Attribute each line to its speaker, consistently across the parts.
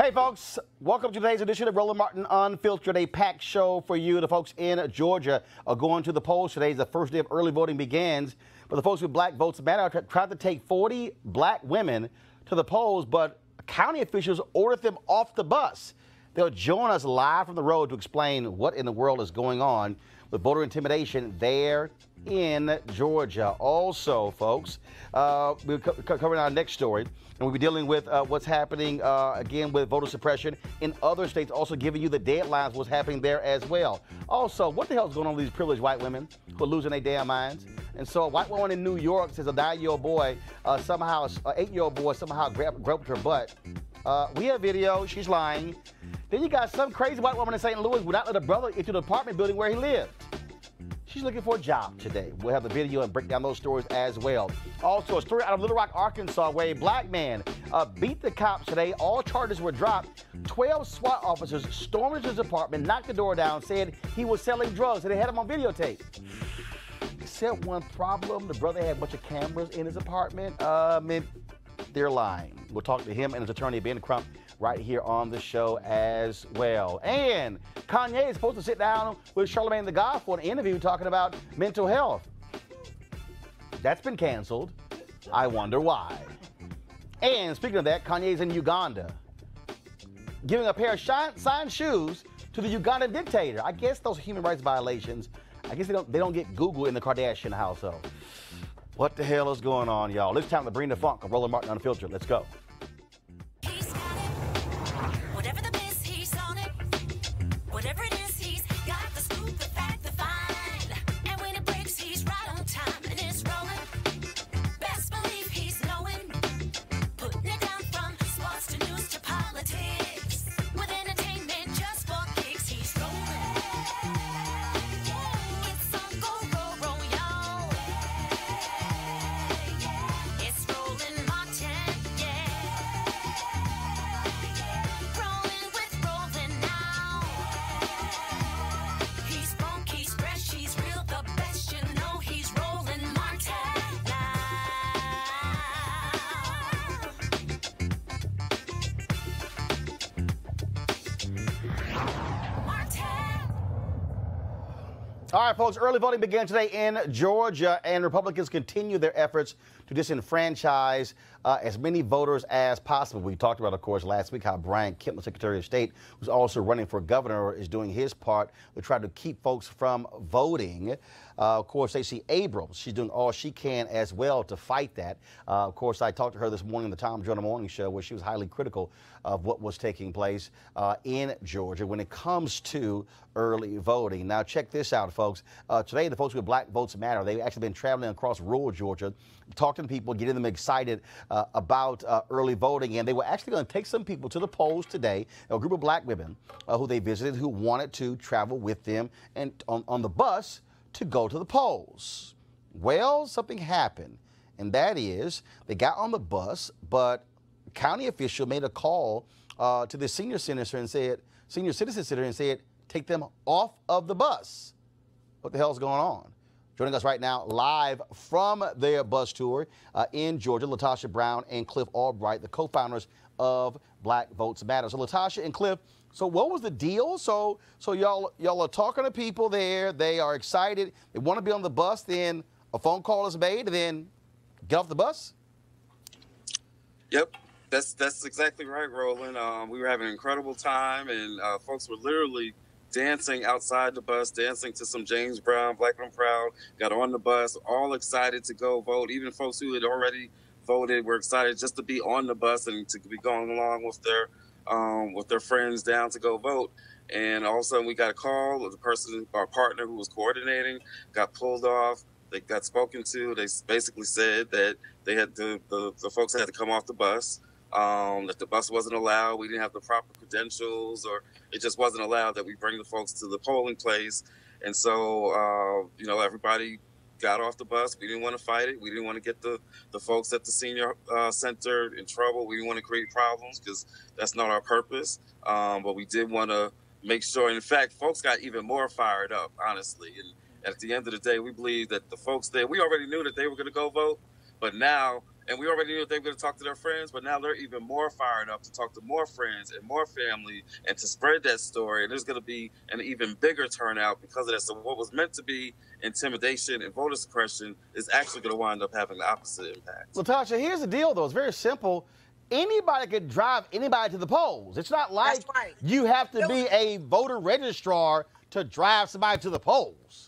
Speaker 1: Hey, folks, welcome to today's edition of Roland Martin Unfiltered, a packed show for you. The folks in Georgia are going to the polls today. The first day of early voting begins. But the folks with Black Votes Matter tried to take 40 black women to the polls, but county officials ordered them off the bus. They'll join us live from the road to explain what in the world is going on with voter intimidation there in Georgia. Also, folks, we're covering our next story, and we'll be dealing with what's happening again with voter suppression in other states, also giving you the deadlines, what's happening there as well. Also, what the hell is going on with these privileged white women who are losing their damn minds? And so a white woman in New York says a 9-year-old boy somehow, an 8-year-old boy somehow groped her butt. We have video, she's lying. Then you got some crazy white woman in St. Louis would not let a brother into the apartment building where he lived. She's looking for a job today. We'll have the video and break down those stories as well. Also, a story out of Little Rock, Arkansas, where a black man beat the cops today. All charges were dropped. 12 SWAT officers stormed into his apartment, knocked the door down, said he was selling drugs, and they had him on videotape. Except one problem, the brother had a bunch of cameras in his apartment. They're lying. We'll talk to him and his attorney, Ben Crump, right here on the show as well. And Kanye is supposed to sit down with Charlamagne the God for an interview talking about mental health. That's been canceled. I wonder why. And speaking of that, Kanye's in Uganda, giving a pair of signed shoes to the Ugandan dictator. I guess those human rights violations, I guess they don't get Google in the Kardashian household. What the hell is going on, y'all? It's time to bring the funk of Roland Martin Unfiltered. Let's go.
Speaker 2: Whatever it is, he's got the scoop, the fact, the find. And when it breaks, he's right on time and it's rolling. Best believe he's knowing. Putting it down from sports to news to politics. With entertainment just for kicks, he's rolling. It's on go, y'all. It's Roland Martin, yeah. Rolling with Roland now. He's funky, he's fresh, he's real, the best, you know he's Roland Martin now. Martin.
Speaker 1: All right, folks, early voting began today in Georgia, and Republicans continue their efforts to disenfranchise as many voters as possible. We talked about, of course, last week how Brian Kemp, the Secretary of State, who's also running for governor, is doing his part to try to keep folks from voting. Of course, Stacey Abrams, she's doing all she can as well to fight that. Of course, I talked to her this morning on the Tom Joyner Morning Show, where she was highly critical of what was taking place in Georgia when it comes to early voting. Now, check this out, folks. Today, the folks with Black Votes Matter, they've actually been traveling across rural Georgia, talking to people, getting them excited about early voting. And they were actually going to take some people to the polls today, a group of black women who they visited who wanted to travel with them and on the bus to go to the polls. Well, something happened, and that is they got on the bus, but a county official made a call to the senior citizen center and said, take them off of the bus. What the hell is going on? Joining us right now live from their bus tour in Georgia, Latasha Brown and Cliff Albright, the co-founders of Black Votes Matter. So Latasha and Cliff, so what was the deal? So y'all are talking to people there. They are excited. They want to be on the bus. Then a phone call is made, and then get off the bus?
Speaker 3: Yep. That's exactly right, Roland. We were having an incredible time, and folks were literally dancing outside the bus, dancing to some James Brown, Black and Proud, got on the bus, all excited to go vote. Even folks who had already voted were excited just to be on the bus and to be going along with their friends down to go vote. And all of a sudden we got a call of the person, our partner who was coordinating, got pulled off. They got spoken to. They basically said that they had the folks had to come off the bus. That the bus wasn't allowed. We didn't have the proper credentials, or it just wasn't allowed that we bring the folks to the polling place. And so, everybody got off the bus. We didn't want to fight it. We didn't want to get the folks at the senior center in trouble. We didn't want to create problems because that's not our purpose. But we did want to make sure. And in fact, folks got even more fired up, honestly. And at the end of the day, we believe that the folks there, we already knew that they were going to go vote. But now And we already knew that they were going to talk to their friends, but now they're even more fired up to talk to more friends and more family and to spread that story. And there's going to be an even bigger turnout because of that. So what was meant to be intimidation and voter suppression is actually going to wind up having the opposite impact.
Speaker 1: Latasha, here's the deal, though. It's very simple. Anybody could drive anybody to the polls. It's not like you have to be a voter registrar to drive somebody to the polls.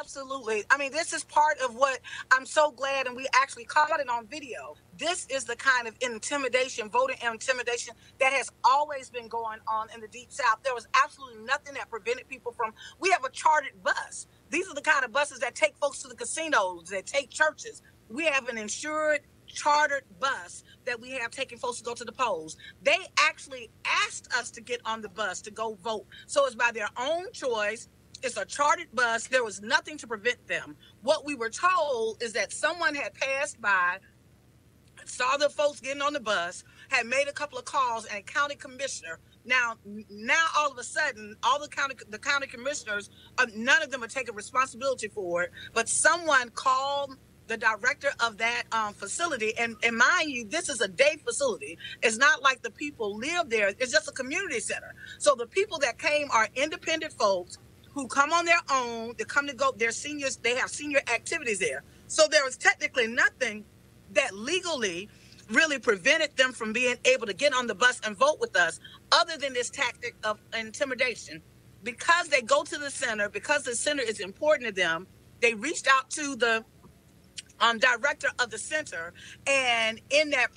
Speaker 4: Absolutely. I mean, this is part of what I'm so glad, and we actually caught it on video. This is the kind of intimidation, voter intimidation, that has always been going on in the Deep South. There was absolutely nothing that prevented people from. We have a chartered bus. These are the kind of buses that take folks to the casinos, that take churches. We have an insured, chartered bus that we have taking folks to go to the polls. They actually asked us to get on the bus to go vote. So it's by their own choice. It's a chartered bus. There was nothing to prevent them. What we were told is that someone had passed by, saw the folks getting on the bus, had made a couple of calls, and a county commissioner. Now all of a sudden, all the county commissioners, none of them are taking responsibility for it, but someone called the director of that facility, and mind you, this is a day facility. It's not like the people live there. It's just a community center. So the people that came are independent folks who come on their own. They come to go. They're seniors. They have senior activities there. So there was technically nothing that legally really prevented them from being able to get on the bus and vote with us, other than this tactic of intimidation. Because they go to the center, because the center is important to them, they reached out to the director of the center, and in that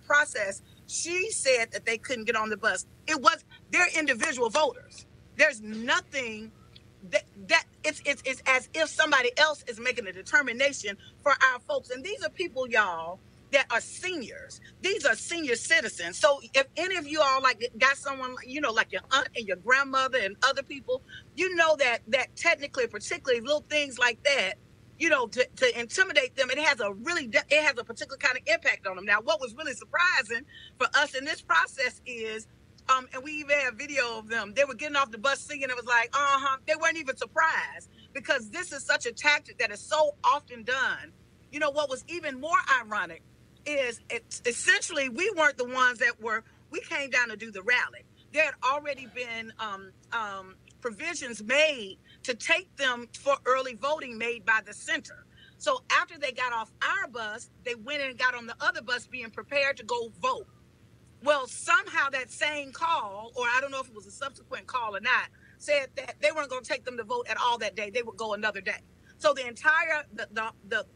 Speaker 4: process, she said that they couldn't get on the bus. It was they're individual voters. There's nothing that it's as if somebody else is making a determination for our folks. And these are people, y'all, that are seniors. These are senior citizens. So if any of you all got someone, like your aunt and your grandmother and other people, that technically, particularly little things like that, to intimidate them, it has a particular kind of impact on them. Now, what was really surprising for us in this process is, and we even have video of them, they were getting off the bus singing. It was like, they weren't even surprised, because this is such a tactic that is so often done. What was even more ironic is essentially we weren't the ones we came down to do the rally. There had already been provisions made to take them for early voting made by the center. So after they got off our bus, they went and got on the other bus being prepared to go vote. Well, somehow that same call, or I don't know if it was a subsequent call or not, said that they weren't going to take them to vote at all that day. They would go another day. So the entire,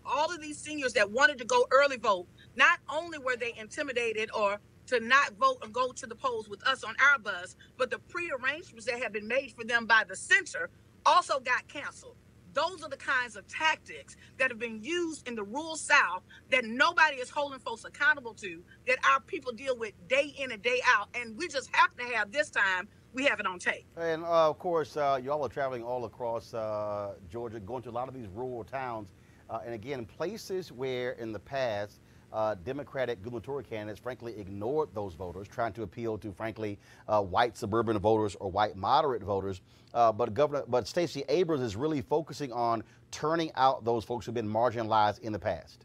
Speaker 4: all of these seniors that wanted to go early vote, not only were they intimidated or to not vote and go to the polls with us on our bus, but the prearrangements that had been made for them by the center also got canceled. Those are the kinds of tactics that have been used in the rural South that nobody is holding folks accountable to, that our people deal with day in and day out. And we just have to have, this time, we have it on tape.
Speaker 1: And of course, y'all are traveling all across Georgia, going to a lot of these rural towns. And again, places where in the past, Democratic gubernatorial candidates, frankly, ignored those voters, trying to appeal to, frankly, white suburban voters or white moderate voters. But Stacey Abrams is really focusing on turning out those folks who've been marginalized in the past.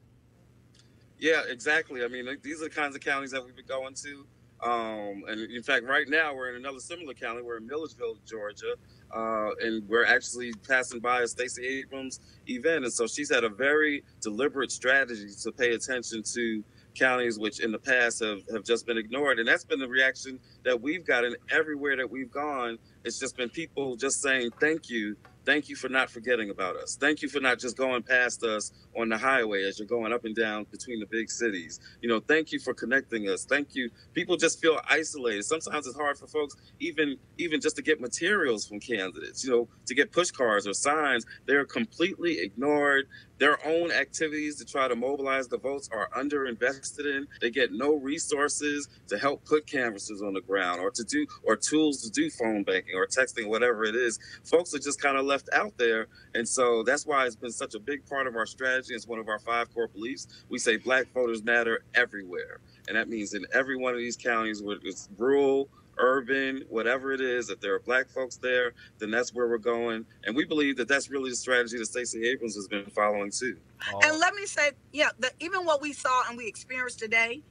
Speaker 3: Yeah, exactly. I mean, these are the kinds of counties that we've been going to. And in fact, right now we're in another similar county. We're in Milledgeville, Georgia, and we're actually passing by a Stacey Abrams event. And so she's had a very deliberate strategy to pay attention to counties which in the past have just been ignored. And that's been the reaction that we've gotten everywhere that we've gone. It's just been people just saying, thank you. Thank you for not forgetting about us. Thank you for not just going past us on the highway as you're going up and down between the big cities. Thank you for connecting us. Thank you. People just feel isolated. Sometimes it's hard for folks, even just to get materials from candidates, to get push cards or signs. They're completely ignored. Their own activities to try to mobilize the votes are underinvested in. They get no resources to help put canvassers on the ground or tools to do phone banking or texting, whatever it is. Folks are just kind of left out there. And so that's why it's been such a big part of our strategy. It's one of our 5 core beliefs. We say Black voters matter everywhere. And that means in every one of these counties, whether it's rural, urban, whatever it is. If there are Black folks there, then that's where we're going. And we believe that that's really the strategy that Stacey Abrams has been following too.
Speaker 4: And let me say, yeah, even what we saw and we experienced today,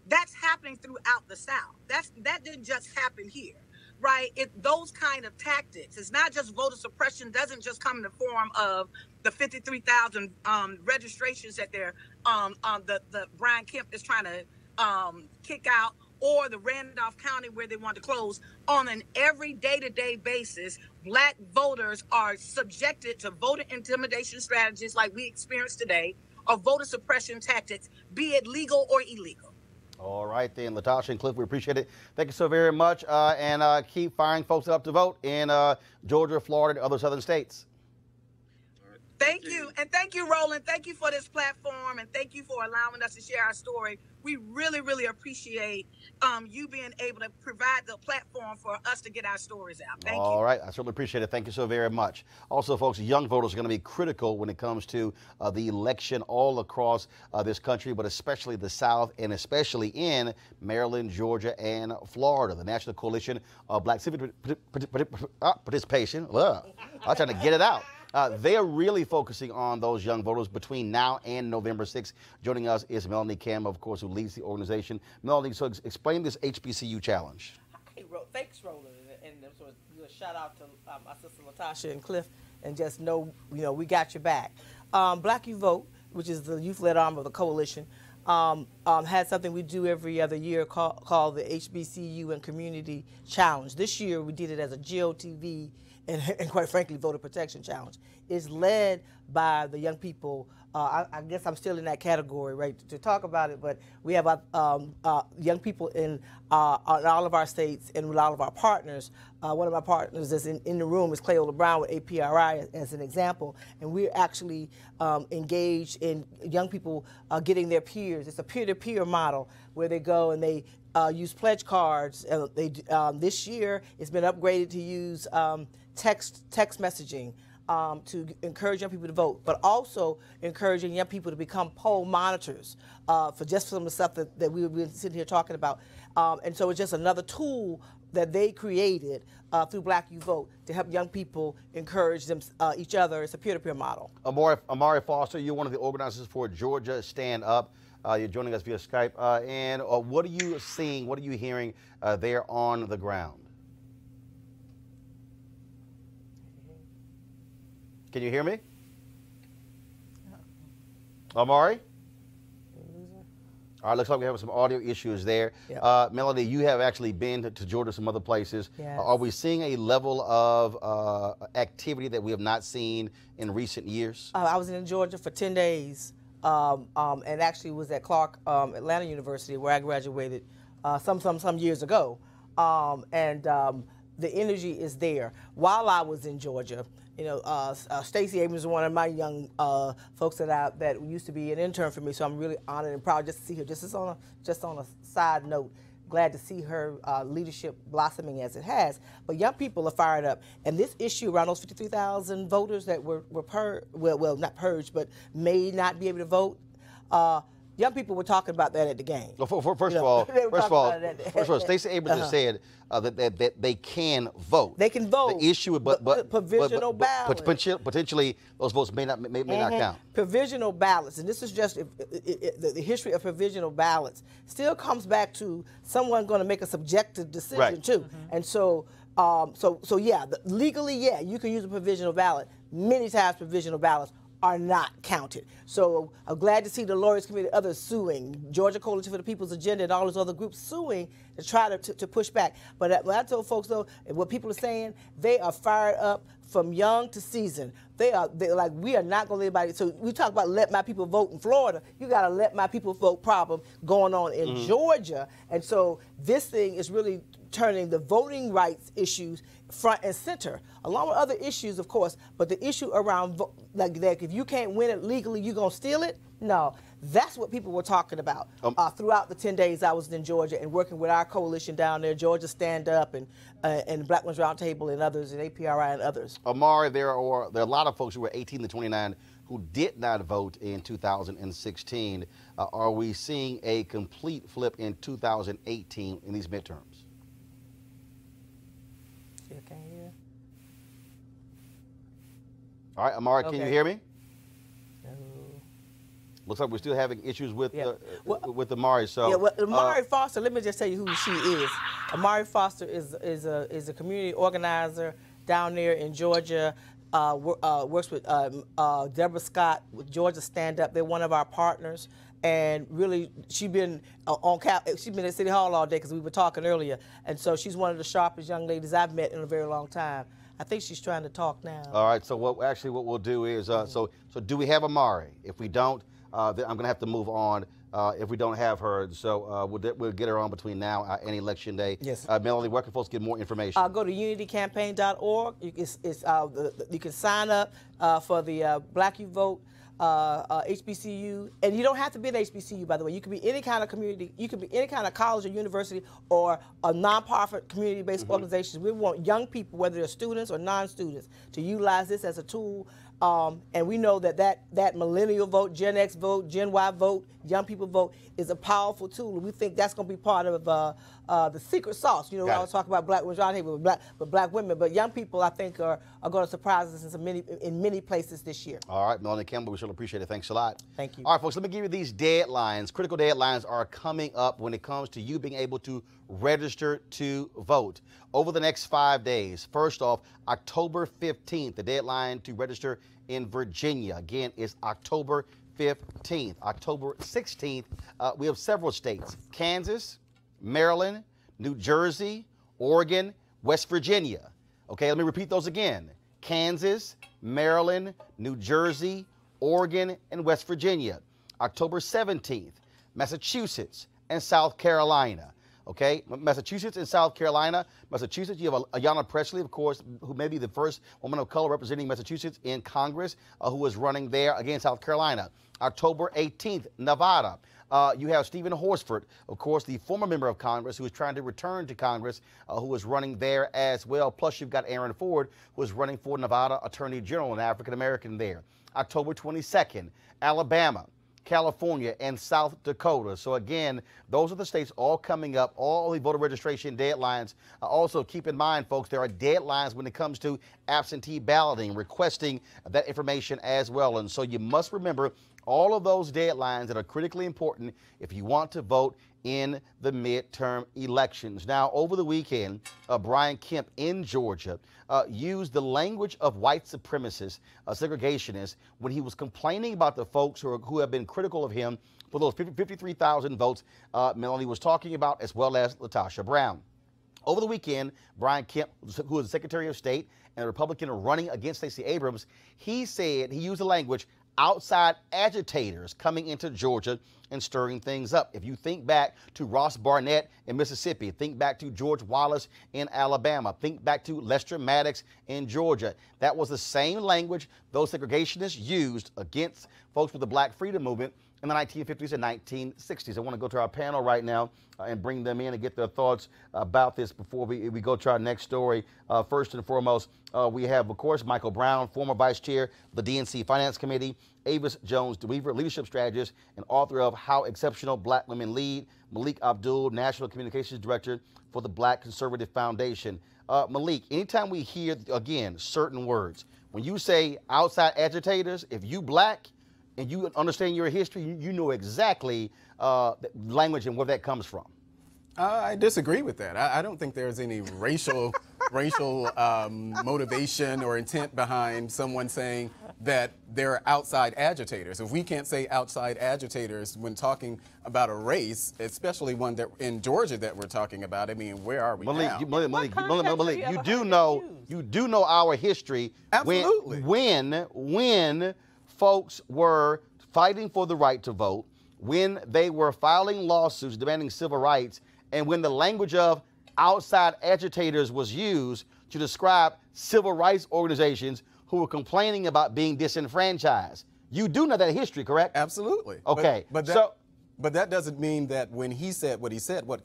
Speaker 4: that's happening throughout the South. That didn't just happen here, right? Those kind of tactics. It's not just voter suppression. Doesn't just come in the form of the 53,000 registrations that the Brian Kemp is trying to kick out, or the Randolph County where they want to close. On an every day-to-day basis, Black voters are subjected to voter intimidation strategies like we experienced today, or voter suppression tactics, be it legal or illegal.
Speaker 1: All right, then, Latasha and Cliff, we appreciate it. Thank you so very much, and keep firing folks up to vote in Georgia, Florida, and other southern states.
Speaker 4: Thank you. And thank you, Roland. Thank you for this platform, and thank you for allowing us to share our story. We really, really appreciate you being able to provide the platform for us to get our stories out. Thank you.
Speaker 1: All right. I certainly appreciate it. Thank you so very much. Also, folks, young voters are going to be critical when it comes to the election all across this country, but especially the South, and especially in Maryland, Georgia, and Florida. The National Coalition of Black Civic Participation. I'm trying to get it out. They're really focusing on those young voters between now and November 6th. Joining us is Melanie Kim, of course, who leads the organization. Melanie, so explain this HBCU challenge.
Speaker 5: Hey, thanks, Roland, and so a shout out to my sister Latasha and Cliff, and just know, we got your back. Black You Vote, which is the youth-led arm of the coalition, had something we do every other year called the HBCU and Community Challenge. This year we did it as a GOTV and quite frankly, voter protection challenge. It's led by the young people. I guess I'm still in that category, right, to talk about it, but we have young people in all of our states and with all of our partners. One of my partners that's in the room is Cleola Brown with APRI as an example, and we're actually engaged in young people getting their peers. It's a peer-to-peer model where they go and they use pledge cards. This year it's been upgraded to use text messaging to encourage young people to vote, but also encouraging young people to become poll monitors for just some of the stuff that we've been sitting here talking about. And so it's just another tool that they created through Black You Vote to help young people encourage each other. It's a peer-to-peer model.
Speaker 1: Amari Foster, you're one of the organizers for Georgia Stand Up. You're joining us via Skype. And what are you seeing, what are you hearing there on the ground? Can you hear me? Amari? All right, looks like we have some audio issues there. Yep. Melanie, you have actually been to Georgia, some other places.
Speaker 5: Yes.
Speaker 1: Are we seeing a level of activity that we have not seen in recent years?
Speaker 5: I was in Georgia for 10 days and actually was at Clark Atlanta University where I graduated some years ago. The energy is there. While I was in Georgia, Stacey Abrams is one of my young folks that used to be an intern for me, so I'm really honored and proud just to see her. Just on a side note, glad to see her leadership blossoming as it has. But young people are fired up, and this issue around those 53,000 voters that were not purged, but may not be able to vote. Young people were talking about that at the game.
Speaker 1: Well, first of all, Stacey Abrams has said that they can vote.
Speaker 5: They can vote.
Speaker 1: The issue, but
Speaker 5: provisional ballots.
Speaker 1: Potentially, those votes may not count.
Speaker 5: Provisional ballots, and this is just the history of provisional ballots. Still comes back to someone going to make a subjective decision too, and so yeah, legally, yeah, you can use a provisional ballot. Many times, provisional ballots are not counted. So I'm glad to see the Lawyers Committee, others suing, Georgia Coalition for the People's Agenda, and all those other groups suing to try to push back. But when I told folks, though, what people are saying, they are fired up from young to seasoned. They're like, we are not going to let anybody. So we talk about let my people vote in Florida. You got to let my people vote problem going on in Georgia. And so this thing is really turning the voting rights issues front and center, along with other issues, of course, but the issue around like that, if you can't win it legally, you're going to steal it? No, that's what people were talking about throughout the 10 days I was in Georgia and working with our coalition down there, Georgia Stand Up and Black Ones Roundtable and others, and APRI and others.
Speaker 1: Amari, there are a lot of folks who were 18 to 29 who did not vote in 2016. Are we seeing a complete flip in 2018 in these midterms? All right, Amari, can you hear me?
Speaker 5: No.
Speaker 1: Looks like we're still having issues with
Speaker 5: Yeah.
Speaker 1: with Amari. So
Speaker 5: Yeah, well, Amari Foster. Let me just tell you who she is. Amari Foster is a community organizer down there in Georgia. Works with Deborah Scott with Georgia Stand Up. They're one of our partners, and really she's been she's been at City Hall all day because we were talking earlier, and so she's one of the sharpest young ladies I've met in a very long time. I think she's trying to talk now.
Speaker 1: all right. So what we'll do is so do we have Amari? If we don't, then I'm gonna have to move on. If we don't have her, so we'll get her on between now and Election Day.
Speaker 5: Yes.
Speaker 1: Melanie, where can folks get more information?
Speaker 5: Go to unitycampaign.org. You can sign up for the Black You Vote HBCU, and you don't have to be an HBCU, by the way. You can be any kind of community. You can be any kind of college or university or a nonprofit community-based organization. We want young people, whether they're students or non-students, to utilize this as a tool. And we know that millennial vote, Gen X vote, Gen Y vote, young people vote is a powerful tool. And we think that's going to be part of the secret sauce. You know, I was talking about black women, John Haber, but black women. But young people, I think, are going to surprise us in many places this year.
Speaker 1: All right, Melanie Campbell, we sure appreciate it. Thanks a lot.
Speaker 5: Thank you.
Speaker 1: All right, folks, let me give you these deadlines. Critical deadlines are coming up when it comes to you being able to register to vote over the next 5 days. First off, October 15th, the deadline to register in Virginia. Again, is October 15th. October 16th, we have several states: Kansas, Maryland, New Jersey, Oregon, West Virginia. Okay, let me repeat those again: Kansas, Maryland, New Jersey, Oregon, and West Virginia. October 17th, Massachusetts and South Carolina. Okay, Massachusetts and South Carolina. Massachusetts, you have Ayanna Pressley, of course, who may be the first woman of color representing Massachusetts in Congress, who is running there against South Carolina. October 18th, Nevada. You have Stephen Horsford, of course, the former member of Congress who is trying to return to Congress, who is running there as well. Plus, you've got Aaron Ford, who is running for Nevada Attorney General, an African-American there. October 22nd, Alabama, California, and South Dakota. So again, those are the states all coming up, all the voter registration deadlines. Also, keep in mind, folks, there are deadlines when it comes to absentee balloting, requesting that information as well. And so you must remember all of those deadlines that are critically important if you want to vote in the midterm elections. Now, over the weekend, Brian Kemp in Georgia used the language of white supremacists, segregationists, when he was complaining about the folks who have been critical of him for those 53,000 votes Melanie was talking about, as well as LaTosha Brown. Over the weekend, Brian Kemp, who is the Secretary of State and a Republican running against Stacey Abrams, he used the language outside agitators coming into Georgia and stirring things up. If you think back to Ross Barnett in Mississippi, think back to George Wallace in Alabama, think back to Lester Maddox in Georgia, that was the same language those segregationists used against folks with the Black Freedom Movement in the 1950s and 1960s. I want to go to our panel right now and bring them in and get their thoughts about this before we go to our next story. First and foremost, we have, of course, Michael Brown, former vice chair of the DNC Finance Committee, Avis Jones-DeWeaver, leadership strategist and author of How Exceptional Black Women Lead, Malik Abdul, National Communications Director for the Black Conservative Foundation. Malik, anytime we hear, again, certain words, when you say outside agitators, if you black, and you understand your history, you know exactly the language and where that comes from.
Speaker 6: I disagree with that. I don't think there's any racial motivation or intent behind someone saying that they're outside agitators. If we can't say outside agitators when talking about a race, especially one that in Georgia that we're talking about, I mean, where are we now?
Speaker 1: Malik, you do know our history.
Speaker 6: Absolutely.
Speaker 1: When folks were fighting for the right to vote, when they were filing lawsuits demanding civil rights, and when the language of outside agitators was used to describe civil rights organizations who were complaining about being disenfranchised. You do know that history, correct?
Speaker 6: Absolutely.
Speaker 1: Okay.
Speaker 6: But But that doesn't mean that when he said what he said, what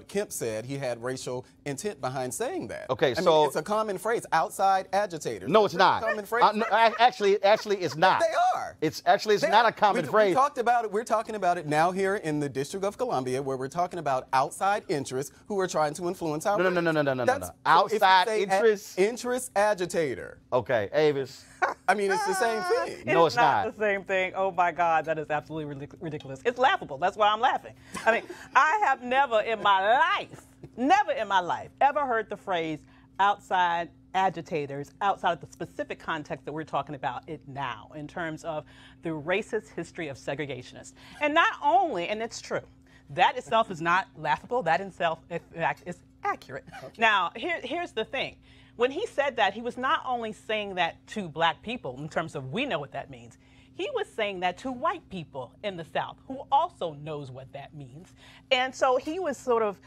Speaker 6: Kemp said, he had racial intent behind saying that.
Speaker 1: Okay,
Speaker 6: I
Speaker 1: so
Speaker 6: mean, it's a common phrase, outside agitators.
Speaker 1: No, it's not.
Speaker 6: Common phrase.
Speaker 1: No, actually, it's not.
Speaker 6: They are.
Speaker 1: It's not a common phrase.
Speaker 6: We talked about it. We're talking about it now here in the District of Columbia, where we're talking about outside interests who are trying to influence our.
Speaker 1: No. Outside interests.
Speaker 6: Interest agitator.
Speaker 1: Okay, Avis.
Speaker 6: I mean, it's the same thing.
Speaker 1: No, it's not.
Speaker 7: The same thing. Oh my God, that is absolutely ridiculous. It's laughable. That's why I'm laughing. I mean, I have never in my life, ever heard the phrase outside agitators outside of the specific context that we're talking about it now in terms of the racist history of segregationists. And not only, and it's true, that itself is not laughable, that in itself in fact, is accurate. Okay. Now, here's the thing. When he said that, he was not only saying that to black people in terms of we know what that means, he was saying that to white people in the South who also knows what that means. And so he was sort of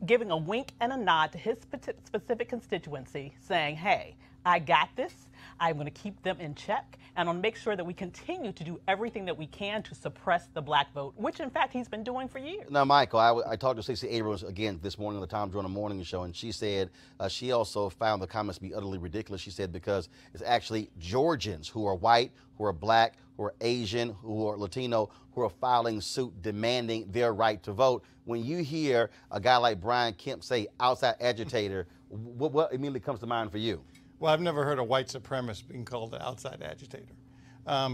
Speaker 7: giving a wink and a nod to his specific constituency saying, hey, I got this. I'm going to keep them in check, and I'll make sure that we continue to do everything that we can to suppress the black vote, which in fact he's been doing for years.
Speaker 1: Now, Michael, I talked to Stacey Abrams again this morning on the Tom Joyner Morning Show, and she said she also found the comments to be utterly ridiculous. She said because it's actually Georgians who are white, who are black, who are Asian, who are Latino, who are filing suit demanding their right to vote. When you hear a guy like Brian Kemp say outside agitator, what immediately comes to mind for you?
Speaker 8: Well, I've never heard a white supremacist being called an outside agitator.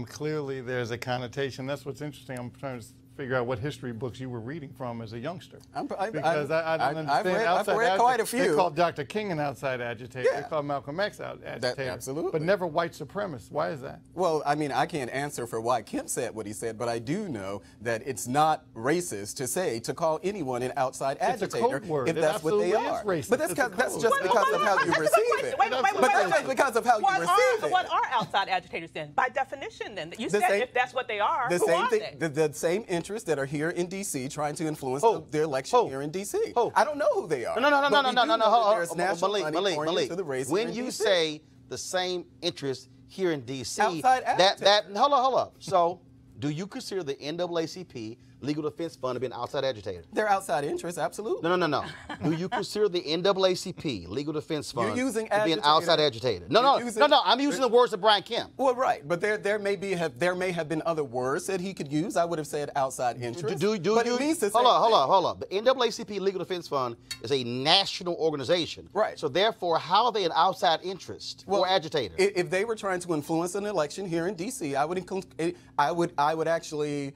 Speaker 8: Clearly, there's a connotation. That's what's interesting. I'm trying to figure out what history books you were reading from as a youngster. Because I don't understand.
Speaker 6: I've read quite a few.
Speaker 8: They called Dr. King an outside agitator.
Speaker 6: Yeah.
Speaker 8: They called Malcolm X out agitator.
Speaker 6: Absolutely.
Speaker 8: But never white supremacist. Why is that?
Speaker 6: Well, I mean, I can't answer for why Kemp said what he said, but I do know that it's not racist to call anyone an outside agitator
Speaker 8: it's a code word.
Speaker 6: if that's what they are.
Speaker 8: Racist.
Speaker 6: But that's just because of how you receive it.
Speaker 7: Wait.
Speaker 6: But that's just because of how you receive it.
Speaker 7: What are outside agitators then? By definition, then you said if that's what they are,
Speaker 6: the
Speaker 7: who
Speaker 6: same
Speaker 7: are
Speaker 6: thing,
Speaker 7: they?
Speaker 6: the same interests that are here in D.C. trying to influence the election here in D.C. I don't know who they are.
Speaker 1: No.
Speaker 6: There's national money pouring into the race
Speaker 1: When
Speaker 6: here in
Speaker 1: you
Speaker 6: DC.
Speaker 1: say the same interests here in D.C.,
Speaker 6: Outside
Speaker 1: hold up. So, do you consider the NAACP Legal Defense Fund to be an outside agitator?
Speaker 6: They're outside interests, absolutely.
Speaker 1: No. Do you consider the NAACP Legal Defense Fund
Speaker 6: You're using
Speaker 1: to be an outside agitator? No. I'm using the words of Brian Kemp.
Speaker 6: Well, right, but there may have been other words that he could use. I would have said outside interest. But it means the same
Speaker 1: hold on. The NAACP Legal Defense Fund is a national organization.
Speaker 6: Right.
Speaker 1: So therefore, how are they an outside interest or agitator?
Speaker 6: If they were trying to influence an election here in D.C., I would actually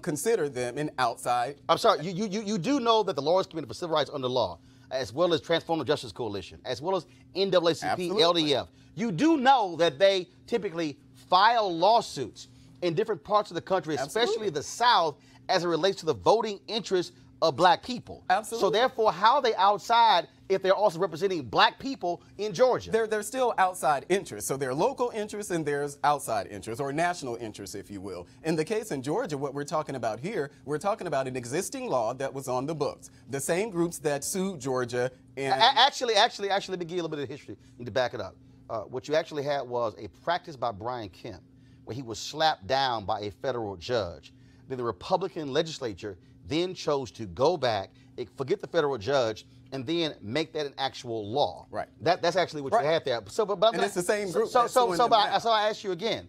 Speaker 6: consider them an outside.
Speaker 1: I'm sorry, you do know that the Lawyers Committee for Civil Rights Under Law, as well as Transformative Justice Coalition, as well as NAACP,
Speaker 6: Absolutely.
Speaker 1: LDF, you do know that they typically file lawsuits in different parts of the country, especially
Speaker 6: Absolutely.
Speaker 1: the South, as it relates to the voting interests of black people.
Speaker 6: Absolutely.
Speaker 1: So therefore, how are they outside if they're also representing black people in Georgia?
Speaker 6: They're still outside interests. So there are local interests and there's outside interests, or national interests, if you will. In the case in Georgia, what we're talking about here, we're talking about an existing law that was on the books. The same groups that sued Georgia and...
Speaker 1: Actually, let me give you a little bit of history to back it up. What you actually had was a practice by Brian Kemp where he was slapped down by a federal judge. Then the Republican legislature then chose to go back, forget the federal judge, and then make that an actual law.
Speaker 6: Right.
Speaker 1: That's actually what you had there.
Speaker 6: And it's the same group.
Speaker 1: So I ask you again,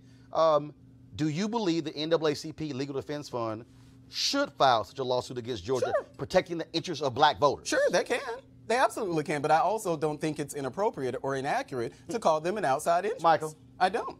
Speaker 1: do you believe the NAACP Legal Defense Fund should file such a lawsuit against Georgia, protecting the interests of black voters?
Speaker 6: Sure, they can. They absolutely can. But I also don't think it's inappropriate or inaccurate to call them an outside interest.
Speaker 1: Michael?
Speaker 6: I don't.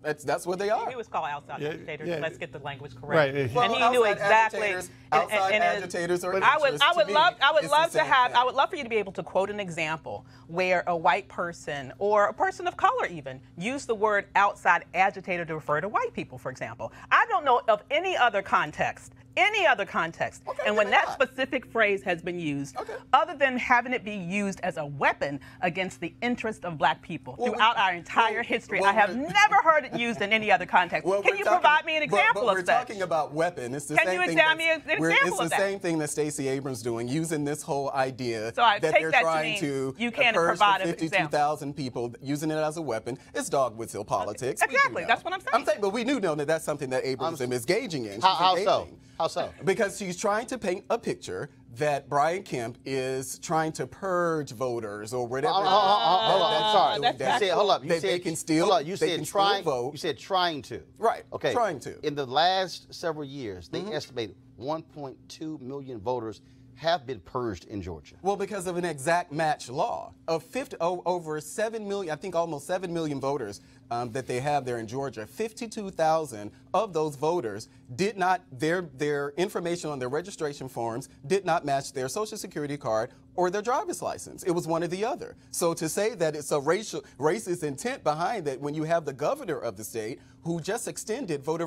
Speaker 6: That's what they are.
Speaker 7: He was called outside agitators.
Speaker 8: yeah.
Speaker 7: Let's get the language correct.
Speaker 8: Right.
Speaker 7: And he knew exactly.
Speaker 6: Outside agitators are
Speaker 7: I would love for you to be able to quote an example where a white person or a person of color even used the word outside agitator to refer to white people, for example. I don't know of any other context. And when that specific phrase has been used, other than having it be used as a weapon against the interest of black people throughout our entire history, I have never heard it used in any other context. Can you provide me an example of
Speaker 6: We're
Speaker 7: that?
Speaker 6: talking about weapon. It's the
Speaker 7: Can
Speaker 6: same
Speaker 7: you
Speaker 6: thing
Speaker 7: examine me an example
Speaker 6: it's
Speaker 7: of
Speaker 6: the
Speaker 7: that?
Speaker 6: same thing that Stacey Abrams doing, using this whole idea
Speaker 7: So I
Speaker 6: that
Speaker 7: take
Speaker 6: they're
Speaker 7: that to
Speaker 6: trying
Speaker 7: mean
Speaker 6: to
Speaker 7: you can't
Speaker 6: purge
Speaker 7: provide
Speaker 6: the
Speaker 7: an example.
Speaker 6: 52,000 people, using it as a weapon. It's dog whistle politics. We do
Speaker 7: Exactly.
Speaker 6: know.
Speaker 7: That's what I'm saying.
Speaker 6: But we do know that that's something that Abrams is engaging in.
Speaker 1: How so? How so?
Speaker 6: Because she's trying to paint a picture that Brian Kemp is trying to purge voters or whatever.
Speaker 1: Hold on. I'm sorry.
Speaker 5: That's
Speaker 1: You said, hold up. You said
Speaker 6: they can still.
Speaker 1: Hold up. You
Speaker 6: they
Speaker 1: said
Speaker 6: can
Speaker 1: trying.
Speaker 6: still vote.
Speaker 1: You said trying to.
Speaker 6: Right.
Speaker 1: Okay.
Speaker 6: Trying to.
Speaker 1: In the last several years, they estimate 1.2 million voters have been purged in Georgia.
Speaker 6: Well, because of an exact match law of over 7 million, I think almost 7 million voters that they have there in Georgia. 52,000 of those voters did not, their information on their registration forms did not match their Social Security card or their driver's license. It was one or the other. So to say that it's a racist intent behind it when you have the governor of the state who just extended voter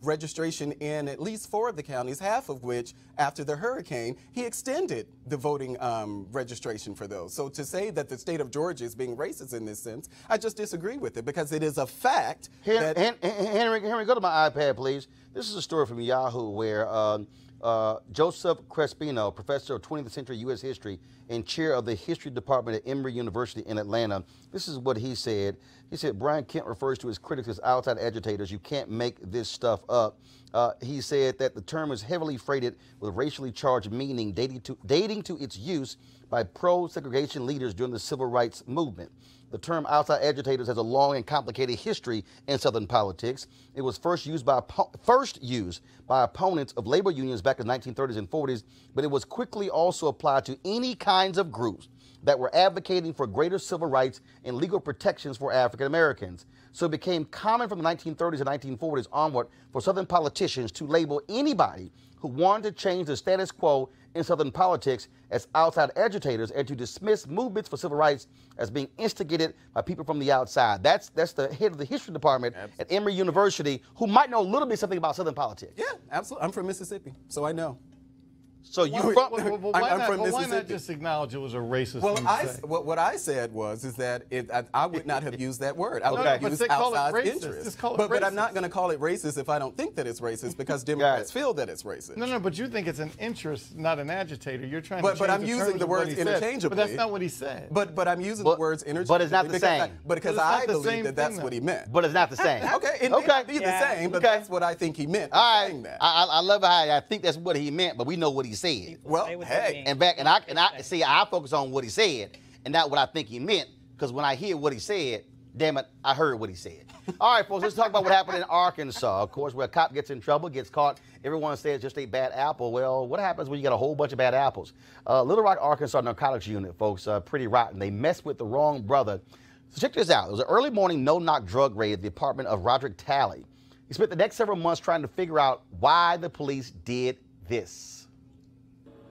Speaker 6: registration in at least 4 of the counties, half of which, after the hurricane, he extended the voting registration for those. So to say that the state of Georgia is being racist in this sense, I just disagree with it because it is a fact that...
Speaker 1: Henry, go to my iPad, please. This is a story from Yahoo where Joseph Crespino, professor of 20th century U.S. history and chair of the history department at Emory University in Atlanta, this is what he said. He said, Brian Kemp refers to his critics as outside agitators. You can't make this stuff up. He said that the term is heavily freighted with racially charged meaning dating to its use by pro-segregation leaders during the civil rights movement. The term outside agitators has a long and complicated history in Southern politics. It was first used by opponents of labor unions back in the 1930s and 40s, but it was quickly also applied to any kinds of groups that were advocating for greater civil rights and legal protections for African Americans. So it became common from the 1930s and 1940s onward for Southern politicians to label anybody who wanted to change the status quo in Southern politics as outside agitators and to dismiss movements for civil rights as being instigated by people from the outside. That's the head of the history department at Emory University, who might know a little bit something about Southern politics.
Speaker 6: Yeah, absolutely. I'm from Mississippi, so I know.
Speaker 1: So you
Speaker 6: I'm from Mississippi.
Speaker 8: Why not just acknowledge it was a racist
Speaker 6: well,
Speaker 8: thing to say?
Speaker 6: what I said was that I would not have used that word. I would
Speaker 1: Okay.
Speaker 6: have
Speaker 8: But
Speaker 6: used
Speaker 8: they call it
Speaker 6: outside
Speaker 8: racist.
Speaker 6: interest.
Speaker 8: Just call it
Speaker 6: but I'm not
Speaker 8: racist.
Speaker 6: going to call it racist if I don't think that it's racist because Democrats feel that it's racist.
Speaker 8: No, but you think it's an interest, not an agitator. You're trying to change
Speaker 6: But I'm
Speaker 8: the
Speaker 6: using
Speaker 8: terms
Speaker 6: the
Speaker 8: of what
Speaker 6: words
Speaker 8: he said.
Speaker 6: interchangeably.
Speaker 8: But that's not what he said.
Speaker 6: But I'm using the words interchangeably.
Speaker 1: But it's not the same.
Speaker 6: Because
Speaker 8: But it's not
Speaker 6: I
Speaker 8: the
Speaker 6: believe
Speaker 8: same
Speaker 6: that that's
Speaker 8: thing,
Speaker 6: what he
Speaker 8: though.
Speaker 6: meant.
Speaker 1: But it's not the same.
Speaker 6: Okay, it may not be the same, but that's what I think he meant by saying that.
Speaker 1: I love how I think that's what he meant, but we know what he said.
Speaker 6: Well,
Speaker 5: Say what
Speaker 6: hey.
Speaker 5: they mean.
Speaker 1: And I see. I focus on what he said and not what I think he meant. Because when I hear what he said, damn it, I heard what he said. All right, folks, let's talk about what happened in Arkansas. Of course, where a cop gets in trouble, gets caught. Everyone says just a bad apple. Well, what happens when you get a whole bunch of bad apples? Little Rock, Arkansas narcotics unit, folks, pretty rotten. They messed with the wrong brother. So check this out. It was an early morning no-knock drug raid at the apartment of Roderick Talley. He spent the next several months trying to figure out why the police did this.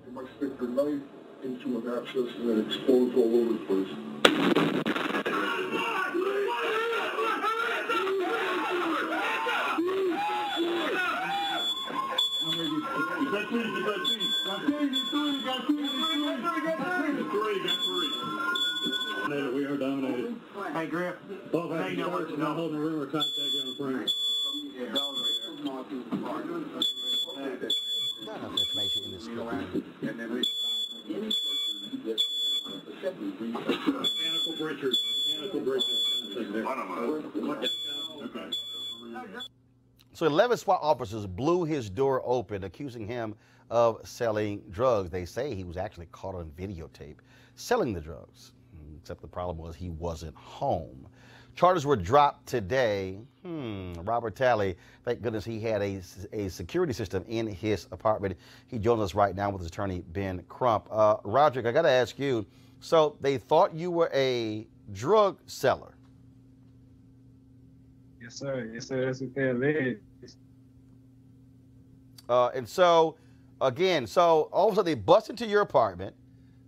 Speaker 9: They might stick their knife into an abscess and then explodes all over the place.
Speaker 10: We are dominated.
Speaker 11: Hey, Griff.
Speaker 10: Both have not holding the room or contact on the frame.
Speaker 1: Not enough information in this script.
Speaker 10: Mechanical breakers. Okay.
Speaker 1: So 11 SWAT officers blew his door open, accusing him of selling drugs. They say he was actually caught on videotape selling the drugs, except the problem was he wasn't home. Charges were dropped today. Robert Talley, thank goodness he had a security system in his apartment. He joins us right now with his attorney, Ben Crump. Roderick, I got to ask you, so they thought you were a drug seller?
Speaker 11: Yes, sir. Yes, sir. That's what they're alleged.
Speaker 1: And so, again, so all of a sudden they bust into your apartment,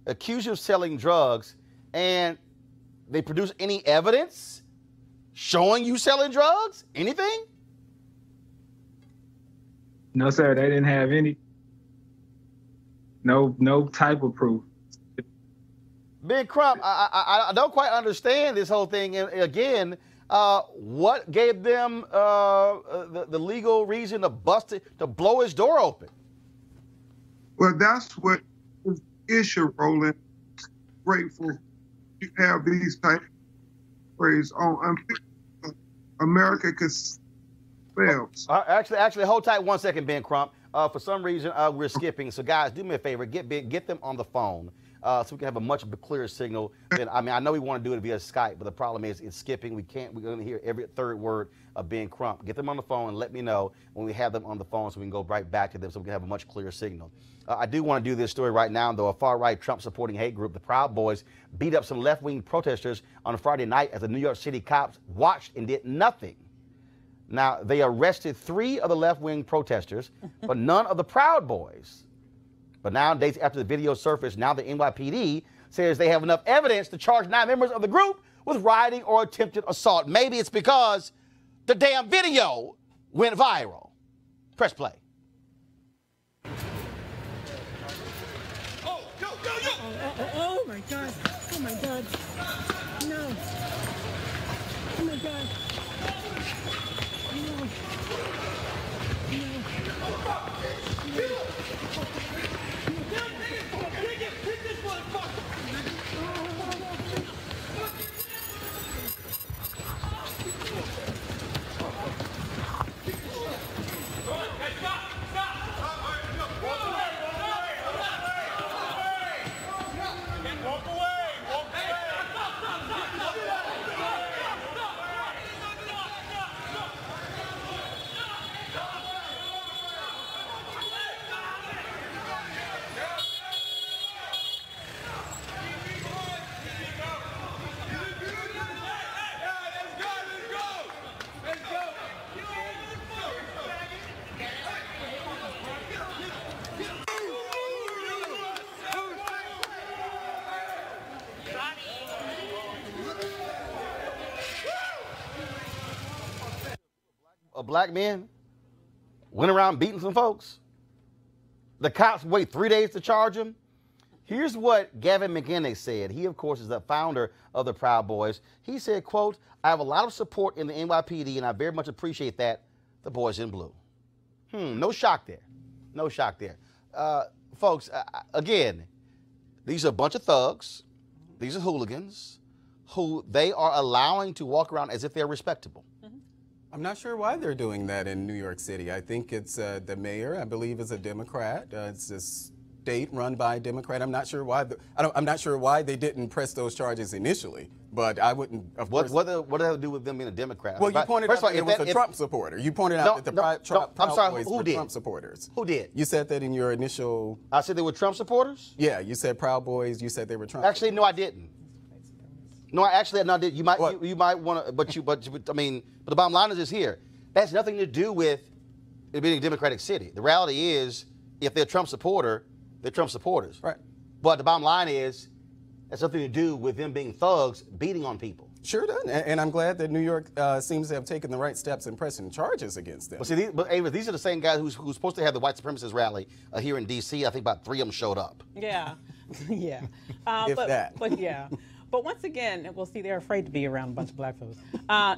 Speaker 1: accuse you of selling drugs, and they produce any evidence showing you selling drugs? Anything?
Speaker 11: No, sir. They didn't have any. No type of proof.
Speaker 1: Ben Crump, I don't quite understand this whole thing. And again, what gave them the legal reason to blow his door open?
Speaker 9: Well, that's what is the issue, Roland. Grateful you have these type of praise on America could fail.
Speaker 1: Actually, hold tight 1 second, Ben Crump. For some reason, we're skipping. So, guys, do me a favor. Get them on the phone so we can have a much clearer signal. I mean, I know we want to do it via Skype, but the problem is it's skipping. We're going to hear every third word of being Crump. Get them on the phone and let me know when we have them on the phone so we can go right back to them so we can have a much clearer signal. I do want to do this story right now, though. A far-right Trump-supporting hate group, the Proud Boys, beat up some left-wing protesters on a Friday night as the New York City cops watched and did nothing. Now, they arrested 3 of the left-wing protesters, but none of the Proud Boys. But now, days after the video surfaced, now the NYPD says they have enough evidence to charge 9 members of the group with rioting or attempted assault. Maybe it's because the damn video went viral. Press play.
Speaker 12: Oh my God. Oh my God. No. Oh my God. No.
Speaker 1: Black men went around beating some folks. The cops wait 3 days to charge him. Here's what Gavin McInnes said. He, of course, is the founder of the Proud Boys. He said, quote, "I have a lot of support in the NYPD, and I very much appreciate that. The boys in blue." No shock there. No shock there. Folks, again, these are a bunch of thugs. These are hooligans who they are allowing to walk around as if they're respectable.
Speaker 6: I'm not sure why they're doing that in New York City. I think it's the mayor, I believe, is a Democrat. It's a state run by a Democrat. I'm not sure why. I'm not sure why they didn't press those charges initially. But I wouldn't. Of course.
Speaker 1: What does that have to do with them being a Democrat?
Speaker 6: Well, you pointed out that it was a Trump supporter. You pointed out that the Proud Boys were Trump supporters.
Speaker 1: Who did?
Speaker 6: You said that in your initial.
Speaker 1: I said they were Trump supporters?
Speaker 6: Yeah, you said Proud Boys. You said they were Trump.
Speaker 1: Actually,
Speaker 6: supporters.
Speaker 1: no, I didn't. No, I actually no, I did. You might want to, but the bottom line is this here. That has nothing to do with it being a Democratic city. The reality is, if they're a Trump supporter, they're Trump supporters.
Speaker 6: Right.
Speaker 1: But the bottom line is, that's nothing to do with them being thugs beating on people.
Speaker 6: Sure does. And I'm glad that New York seems to have taken the right steps in pressing charges against them.
Speaker 1: But see, Ava, these are the same guys who's supposed to have the white supremacist rally here in D.C. I think about 3 of them showed up.
Speaker 7: Yeah, yeah. But yeah. But once again, we'll see, they're afraid to be around a bunch of black folks.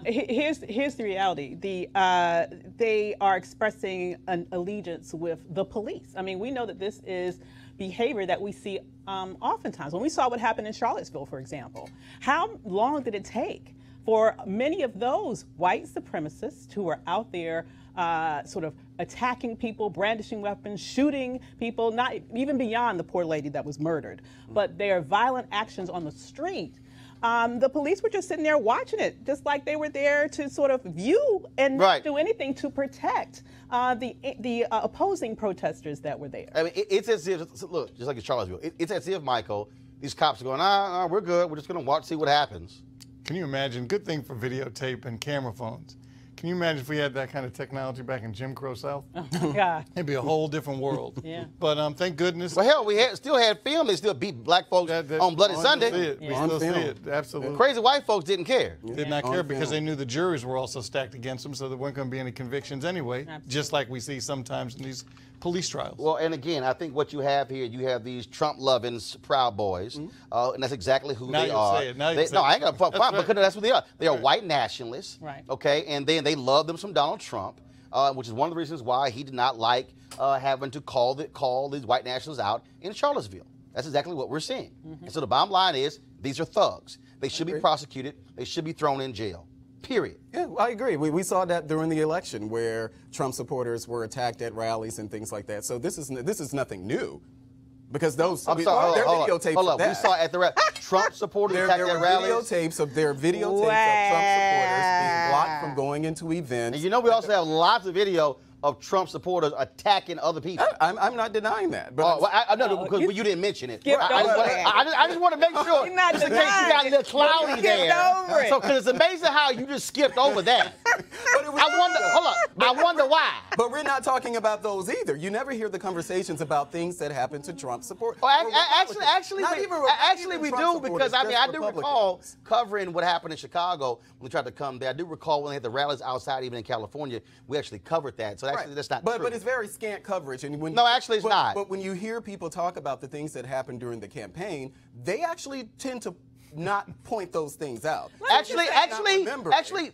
Speaker 7: Here's the reality. They are expressing an allegiance with the police. I mean, we know that this is behavior that we see oftentimes. When we saw what happened in Charlottesville, for example, how long did it take for many of those white supremacists who were out there sort of attacking people, brandishing weapons, shooting people, not even beyond the poor lady that was murdered, but their violent actions on the street. The police were just sitting there watching it, just like they were there to sort of view and not do anything to protect the opposing protesters that were there.
Speaker 1: I mean, it's as if, look, just like in Charlottesville, it's as if, Michael, these cops are going, we're good, we're just going to watch, see what happens.
Speaker 8: Can you imagine? Good thing for videotape and camera phones. Can you imagine if we had that kind of technology back in Jim Crow South?
Speaker 7: Oh, God.
Speaker 8: It'd be a whole different world.
Speaker 7: Yeah.
Speaker 8: But thank goodness.
Speaker 1: Well, hell, we still had film. They still beat black folks on Bloody Sunday.
Speaker 8: We still see it. Absolutely.
Speaker 1: Crazy white folks didn't care.
Speaker 8: Did not care because they knew the juries were also stacked against them, so there weren't going to be any convictions anyway, just like we see sometimes in these police trials.
Speaker 1: Well, and again, I think what you have here, you have these Trump-loving Proud Boys, and that's exactly who they are.
Speaker 8: Say it. Now
Speaker 1: I ain't got to fight, because that's what they are. They are white nationalists,
Speaker 7: right?
Speaker 1: Okay, and then they love them some Donald Trump, which is one of the reasons why he did not like having to call these white nationalists out in Charlottesville. That's exactly what we're seeing. And so the bottom line is, these are thugs. They should be prosecuted. They should be thrown in jail. period.
Speaker 6: Yeah, I agree. We saw that during the election where Trump supporters were attacked at rallies and things like that. So this is nothing new. Because those
Speaker 1: I'm sorry,
Speaker 6: there are videotapes
Speaker 1: hold
Speaker 6: of
Speaker 1: up.
Speaker 6: that.
Speaker 1: We saw at the Trump supporters
Speaker 6: There
Speaker 1: attacked
Speaker 6: were
Speaker 1: at rallies.
Speaker 6: videotapes of Trump supporters being blocked from going into events.
Speaker 1: And you know we also have lots of video of Trump supporters attacking other people.
Speaker 6: I'm not denying that. But
Speaker 1: I know because you didn't mention it.
Speaker 5: Skipped over
Speaker 1: I just want to make sure.
Speaker 5: You're not
Speaker 1: just in case you got a little cloudy there.
Speaker 5: over it.
Speaker 1: So, because it's amazing how you just skipped over that. I wonder why.
Speaker 6: But we're not talking about those either. You never hear the conversations about things that happen to Trump supporters.
Speaker 1: Actually, we do, because I do recall covering what happened in Chicago when they tried to come there. I do recall when they had the rallies outside, even in California, we actually covered that. So actually, that's not true.
Speaker 6: But it's very scant coverage. And
Speaker 1: no, actually, it's not.
Speaker 6: But when you hear people talk about the things that happened during the campaign, they actually tend to not point those things out.
Speaker 1: Actually,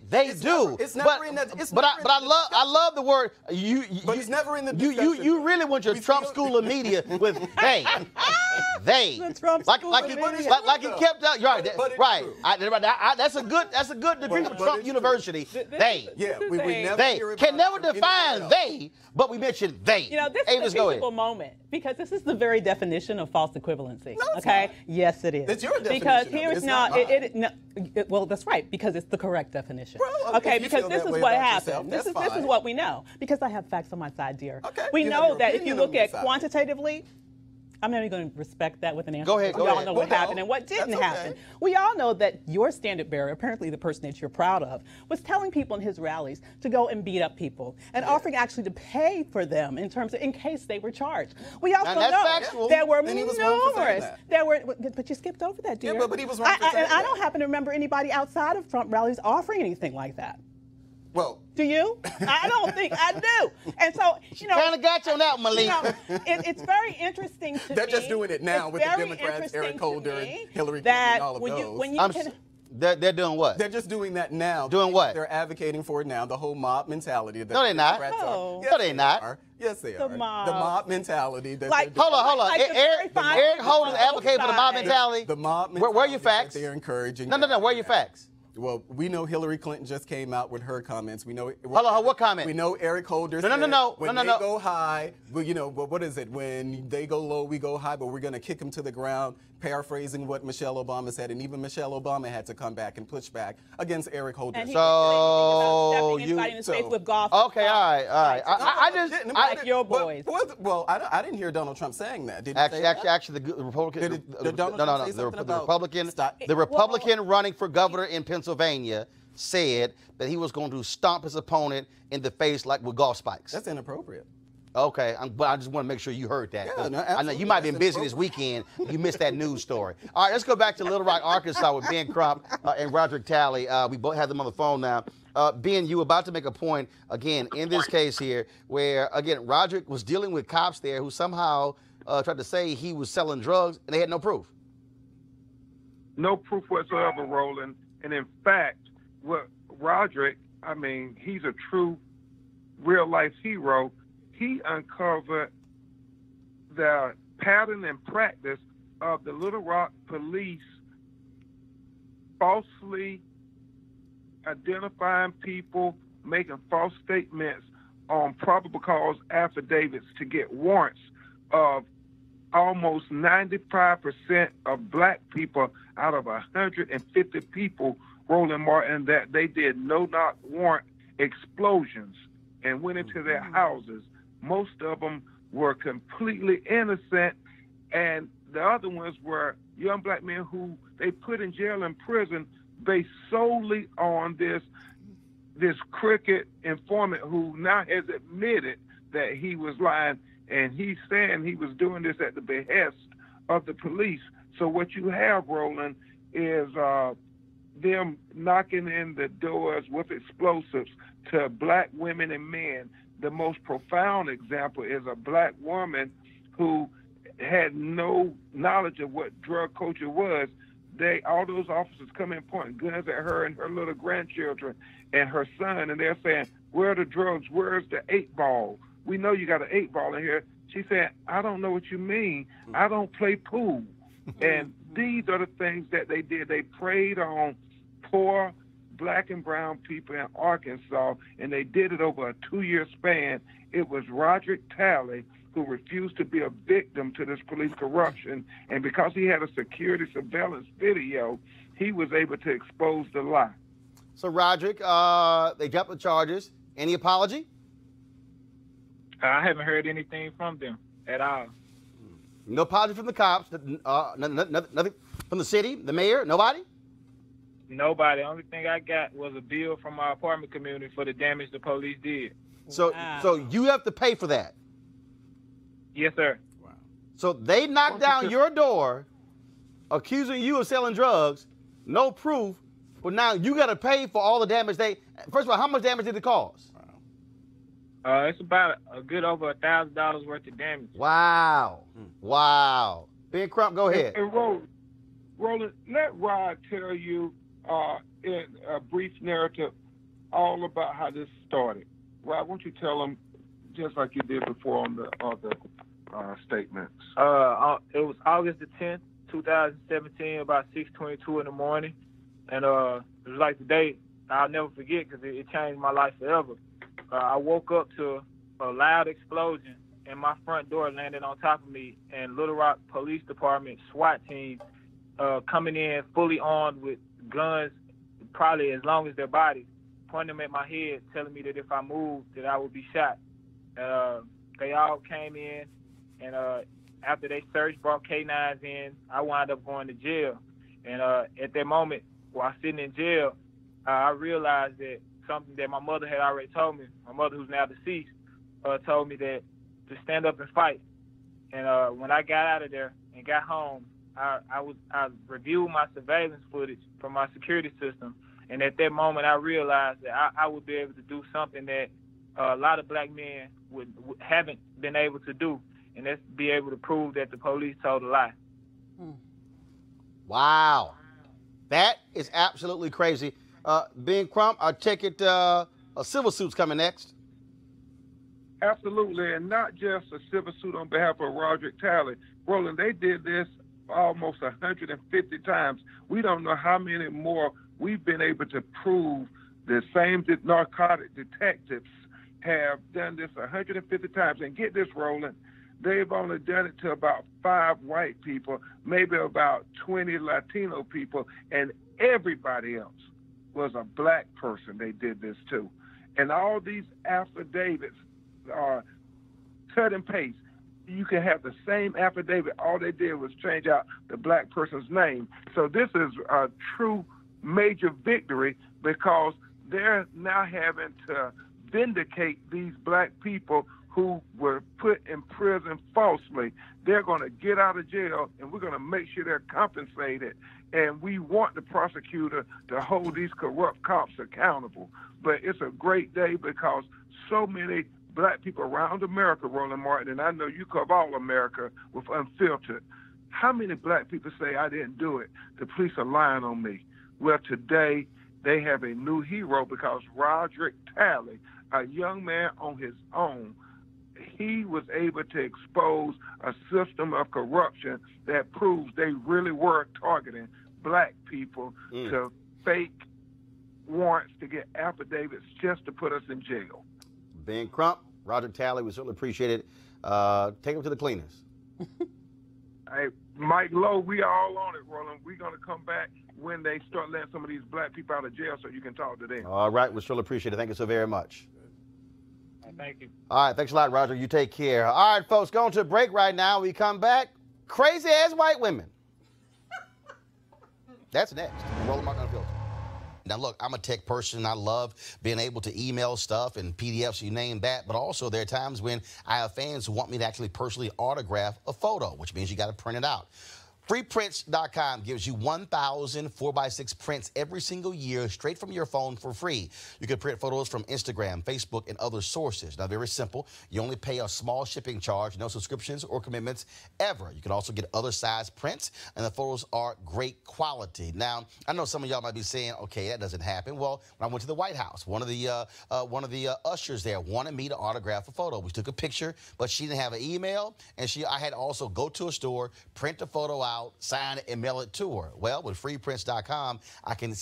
Speaker 1: they do. I love the word you.
Speaker 6: But it's never in the discussion.
Speaker 1: You really want your Trump school of media with they.
Speaker 7: The Trump
Speaker 1: like
Speaker 7: school
Speaker 1: like
Speaker 7: of
Speaker 1: it,
Speaker 7: media.
Speaker 1: like it kept out. You're right.
Speaker 6: But it's
Speaker 1: right.
Speaker 6: true.
Speaker 1: That's a good degree from Trump University. They.
Speaker 6: Yeah, we never
Speaker 1: They
Speaker 6: hear
Speaker 1: can never
Speaker 6: about
Speaker 1: define they, but we mention they.
Speaker 7: You know, this
Speaker 1: Amos,
Speaker 7: is a teachable moment, because this is the very definition of false equivalency.
Speaker 6: No, it's
Speaker 7: okay?
Speaker 6: not.
Speaker 7: Yes, it is.
Speaker 6: It's your definition
Speaker 7: Because
Speaker 6: of it.
Speaker 7: here's
Speaker 6: It's
Speaker 7: not.
Speaker 6: not
Speaker 7: Well, that's right, because it's the correct definition.
Speaker 6: Well,
Speaker 7: okay,
Speaker 6: if you
Speaker 7: because
Speaker 6: feel
Speaker 7: this
Speaker 6: that
Speaker 7: is
Speaker 6: way
Speaker 7: what
Speaker 6: about
Speaker 7: happened.
Speaker 6: yourself,
Speaker 7: This
Speaker 6: that's
Speaker 7: is
Speaker 6: fine.
Speaker 7: what we know, because I have facts on my side, dear.
Speaker 6: Okay,
Speaker 7: We
Speaker 6: you have
Speaker 7: know
Speaker 6: your
Speaker 7: that if you
Speaker 6: opinion
Speaker 7: look
Speaker 6: on your
Speaker 7: at
Speaker 6: side.
Speaker 7: quantitatively, I'm not even going to respect that with an answer.
Speaker 1: Go ahead,
Speaker 7: We
Speaker 1: go
Speaker 7: all
Speaker 1: ahead.
Speaker 7: know what
Speaker 6: Well,
Speaker 7: happened and what didn't
Speaker 6: that's okay.
Speaker 7: happen. We all know that your standard bearer, apparently the person that you're proud of, was telling people in his rallies to go and beat up people and offering actually to pay for them in case they were charged. We also
Speaker 1: that's
Speaker 7: know
Speaker 1: factual.
Speaker 7: there were
Speaker 6: And he was wrong for saying
Speaker 7: numerous. But you skipped over that, dear.
Speaker 6: Yeah, but he was wrong for saying
Speaker 7: And I
Speaker 6: that.
Speaker 7: don't happen to remember anybody outside of Trump rallies offering anything like that.
Speaker 6: Well,
Speaker 7: Do you? I don't think I do. And so,
Speaker 1: Kind of got you on that, Malik.
Speaker 7: It's very interesting to me.
Speaker 6: They're just doing it now
Speaker 7: It's
Speaker 6: with the
Speaker 7: very
Speaker 6: Democrats,
Speaker 7: interesting
Speaker 6: Eric
Speaker 7: to
Speaker 6: Holder,
Speaker 7: me
Speaker 6: and Hillary Clinton,
Speaker 7: that
Speaker 6: and all of those.
Speaker 7: when you can,
Speaker 1: They're doing what?
Speaker 6: They're just doing that now.
Speaker 1: Doing what?
Speaker 6: They're advocating for it now, the whole mob mentality. That
Speaker 1: No, they're not.
Speaker 6: Democrats are.
Speaker 7: No.
Speaker 6: Yes,
Speaker 1: No, they're not.
Speaker 6: are. Yes, they
Speaker 7: The
Speaker 6: are.
Speaker 7: mob.
Speaker 6: The mob mentality. That
Speaker 7: Like-
Speaker 6: they're doing.
Speaker 1: Hold on.
Speaker 7: Like the very fine
Speaker 1: Eric
Speaker 7: people
Speaker 1: Holder's
Speaker 7: on both
Speaker 1: advocating for the mob
Speaker 7: sides.
Speaker 1: mentality.
Speaker 6: The mob
Speaker 1: Where
Speaker 6: mentality
Speaker 1: are your facts?
Speaker 6: that they're encouraging.
Speaker 1: No. Where are your facts?
Speaker 6: Well, we know Hillary Clinton just came out with her comments. We know.
Speaker 1: Hold on, what comment?
Speaker 6: We know Eric Holder.
Speaker 1: No.
Speaker 6: When they go high, well, what is it? When they go low, we go high, but we're going to kick them to the ground. Paraphrasing what Michelle Obama said, and even Michelle Obama had to come back and push back against Eric Holder.
Speaker 7: and he
Speaker 1: So
Speaker 7: didn't say anything about stepping anybody in the
Speaker 6: so-
Speaker 7: face with golf.
Speaker 1: Okay, all right.
Speaker 7: Like your boys.
Speaker 6: Well, I didn't hear Donald Trump saying that. Did he say that?
Speaker 1: Actually, the Republican.
Speaker 6: Did Donald Trump say
Speaker 1: The
Speaker 6: something about
Speaker 1: Republican.
Speaker 6: stop-
Speaker 1: The Republican running for governor in Pennsylvania said that he was going to stomp his opponent in the face like with golf spikes.
Speaker 6: That's inappropriate.
Speaker 1: Okay, but I just want to make sure you heard that.
Speaker 6: Yeah, no,
Speaker 1: I know
Speaker 6: absolutely.
Speaker 1: you might have been
Speaker 6: That's
Speaker 1: busy this weekend. You missed that news story. All right, let's go back to Little Rock, Arkansas with Ben Crump and Roderick Talley. We both have them on the phone now. Ben, you were about to make a point, again, in this case here, where, again, Roderick was dealing with cops there who somehow tried to say he was selling drugs, and they had no proof.
Speaker 9: No proof whatsoever, Roland. And in fact, what Roderick, he's a true real-life hero. He uncovered the pattern and practice of the Little Rock police falsely identifying people, making false statements on probable cause affidavits to get warrants of almost 95% of black people out of 150 people, Roland Martin, that they did no-knock warrant explosions and went into their houses. Most of them were completely innocent, and the other ones were young black men who they put in jail and prison based solely on this crooked informant who now has admitted that he was lying, and he's saying he was doing this at the behest of the police. So what you have, Roland, is them knocking in the doors with explosives to black women and men. The most profound example is a black woman who had no knowledge of what drug culture was. All those officers come in pointing guns at her and her little grandchildren and her son, and they're saying, "Where are the drugs? Where's the 8-ball? We know you got an 8-ball in here." She said, "I don't know what you mean. I don't play pool." And these are the things that they did. They preyed on poor black and brown people in Arkansas, and they did it over a 2-year span. It was Roderick Talley who refused to be a victim to this police corruption, and because he had a security surveillance video, he was able to expose the lie.
Speaker 1: So, Roderick, they dropped the charges. Any apology?
Speaker 11: I haven't heard anything from them at all.
Speaker 1: No apology from the cops. Nothing from the city, the mayor. Nobody.
Speaker 11: Nobody. The only thing I got was a bill from my apartment community for the damage the police did.
Speaker 1: So, so you have to pay for that.
Speaker 11: Yes, sir.
Speaker 6: Wow.
Speaker 1: So they knocked down your door, accusing you of selling drugs, no proof, but now you got to pay for all the damage they. First of all, how much damage did it cause?
Speaker 11: It's about a good over $1,000 worth of damage.
Speaker 1: Wow. Wow. Ben Crump, go ahead.
Speaker 9: And Roland, let Rod tell you in a brief narrative all about how this started. Rod, why don't you tell them just like you did before on the other statements?
Speaker 11: It was August the 10th, 2017, about 6:22 in the morning. And it was like the day I'll never forget because it changed my life forever. I woke up to a loud explosion and my front door landed on top of me, and Little Rock Police Department SWAT team coming in fully armed with guns, probably as long as their bodies, pointing them at my head, telling me that if I moved, that I would be shot. They all came in, and after they searched, brought K9s in, I wound up going to jail. And at that moment, while sitting in jail, I realized that something that my mother had already told me, my mother who's now deceased, told me that to stand up and fight. And when I got out of there and got home, I reviewed my surveillance footage from my security system, and at that moment I realized that I would be able to do something that a lot of black men haven't been able to do, and that's be able to prove that the police told a lie.
Speaker 1: Wow. That is absolutely crazy. Ben Crump, I take it a civil suit's coming next.
Speaker 9: Absolutely, and not just a civil suit on behalf of Roderick Talley. Roland, they did this almost 150 times. We don't know how many more we've been able to prove. The same narcotic detectives have done this 150 times. And get this, Roland, they've only done it to about 5 white people, maybe about 20 Latino people, and everybody else was a black person they did this to. And all these affidavits are cut and paste. You can have the same affidavit. All they did was change out the black person's name. So this is a true major victory because they're now having to vindicate these black people who were put in prison falsely. They're going to get out of jail, and we're going to make sure they're compensated. And we want the prosecutor to hold these corrupt cops accountable. But it's a great day because so many black people around America, Roland Martin, and I know you cover all America with Unfiltered. How many black people say, I didn't do it? The police are lying on me. Well, today they have a new hero because Roderick Talley, a young man on his own, he was able to expose a system of corruption that proves they really were targeting black people to fake warrants to get affidavits just to put us in jail.
Speaker 1: Ben Crump, Roderick Talley, we certainly appreciate it. Take him to the cleaners.
Speaker 9: Hey, Mike Lowe, we all on it, Roland. We're going to come back when they start letting some of these black people out of jail so you can talk to them.
Speaker 1: All right, we certainly appreciate it. Thank you so very much.
Speaker 11: Thank you.
Speaker 1: All right, thanks a lot, Roger. You take care. All right, folks, going to a break right now. We come back. Crazy-ass white women. That's next. Roland Martin Unfiltered. Now, look, I'm a tech person. I love being able to email stuff and PDFs, you name that. But also, there are times when I have fans who want me to actually personally autograph a photo, which means you got to print it out. Freeprints.com gives you 1,000 4x6 prints every single year straight from your phone for free. You can print photos from Instagram, Facebook, and other sources. Now, very simple. You only pay a small shipping charge, no subscriptions or commitments ever. You can also get other size prints, and the photos are great quality. Now, I know some of y'all might be saying, okay, that doesn't happen. Well, when I went to the White House, one of the ushers there wanted me to autograph a photo. We took a picture, but she didn't have an email, and I had to also go to a store, print the photo out, out, sign it, and mail it to her. Well, with freeprints.com, I can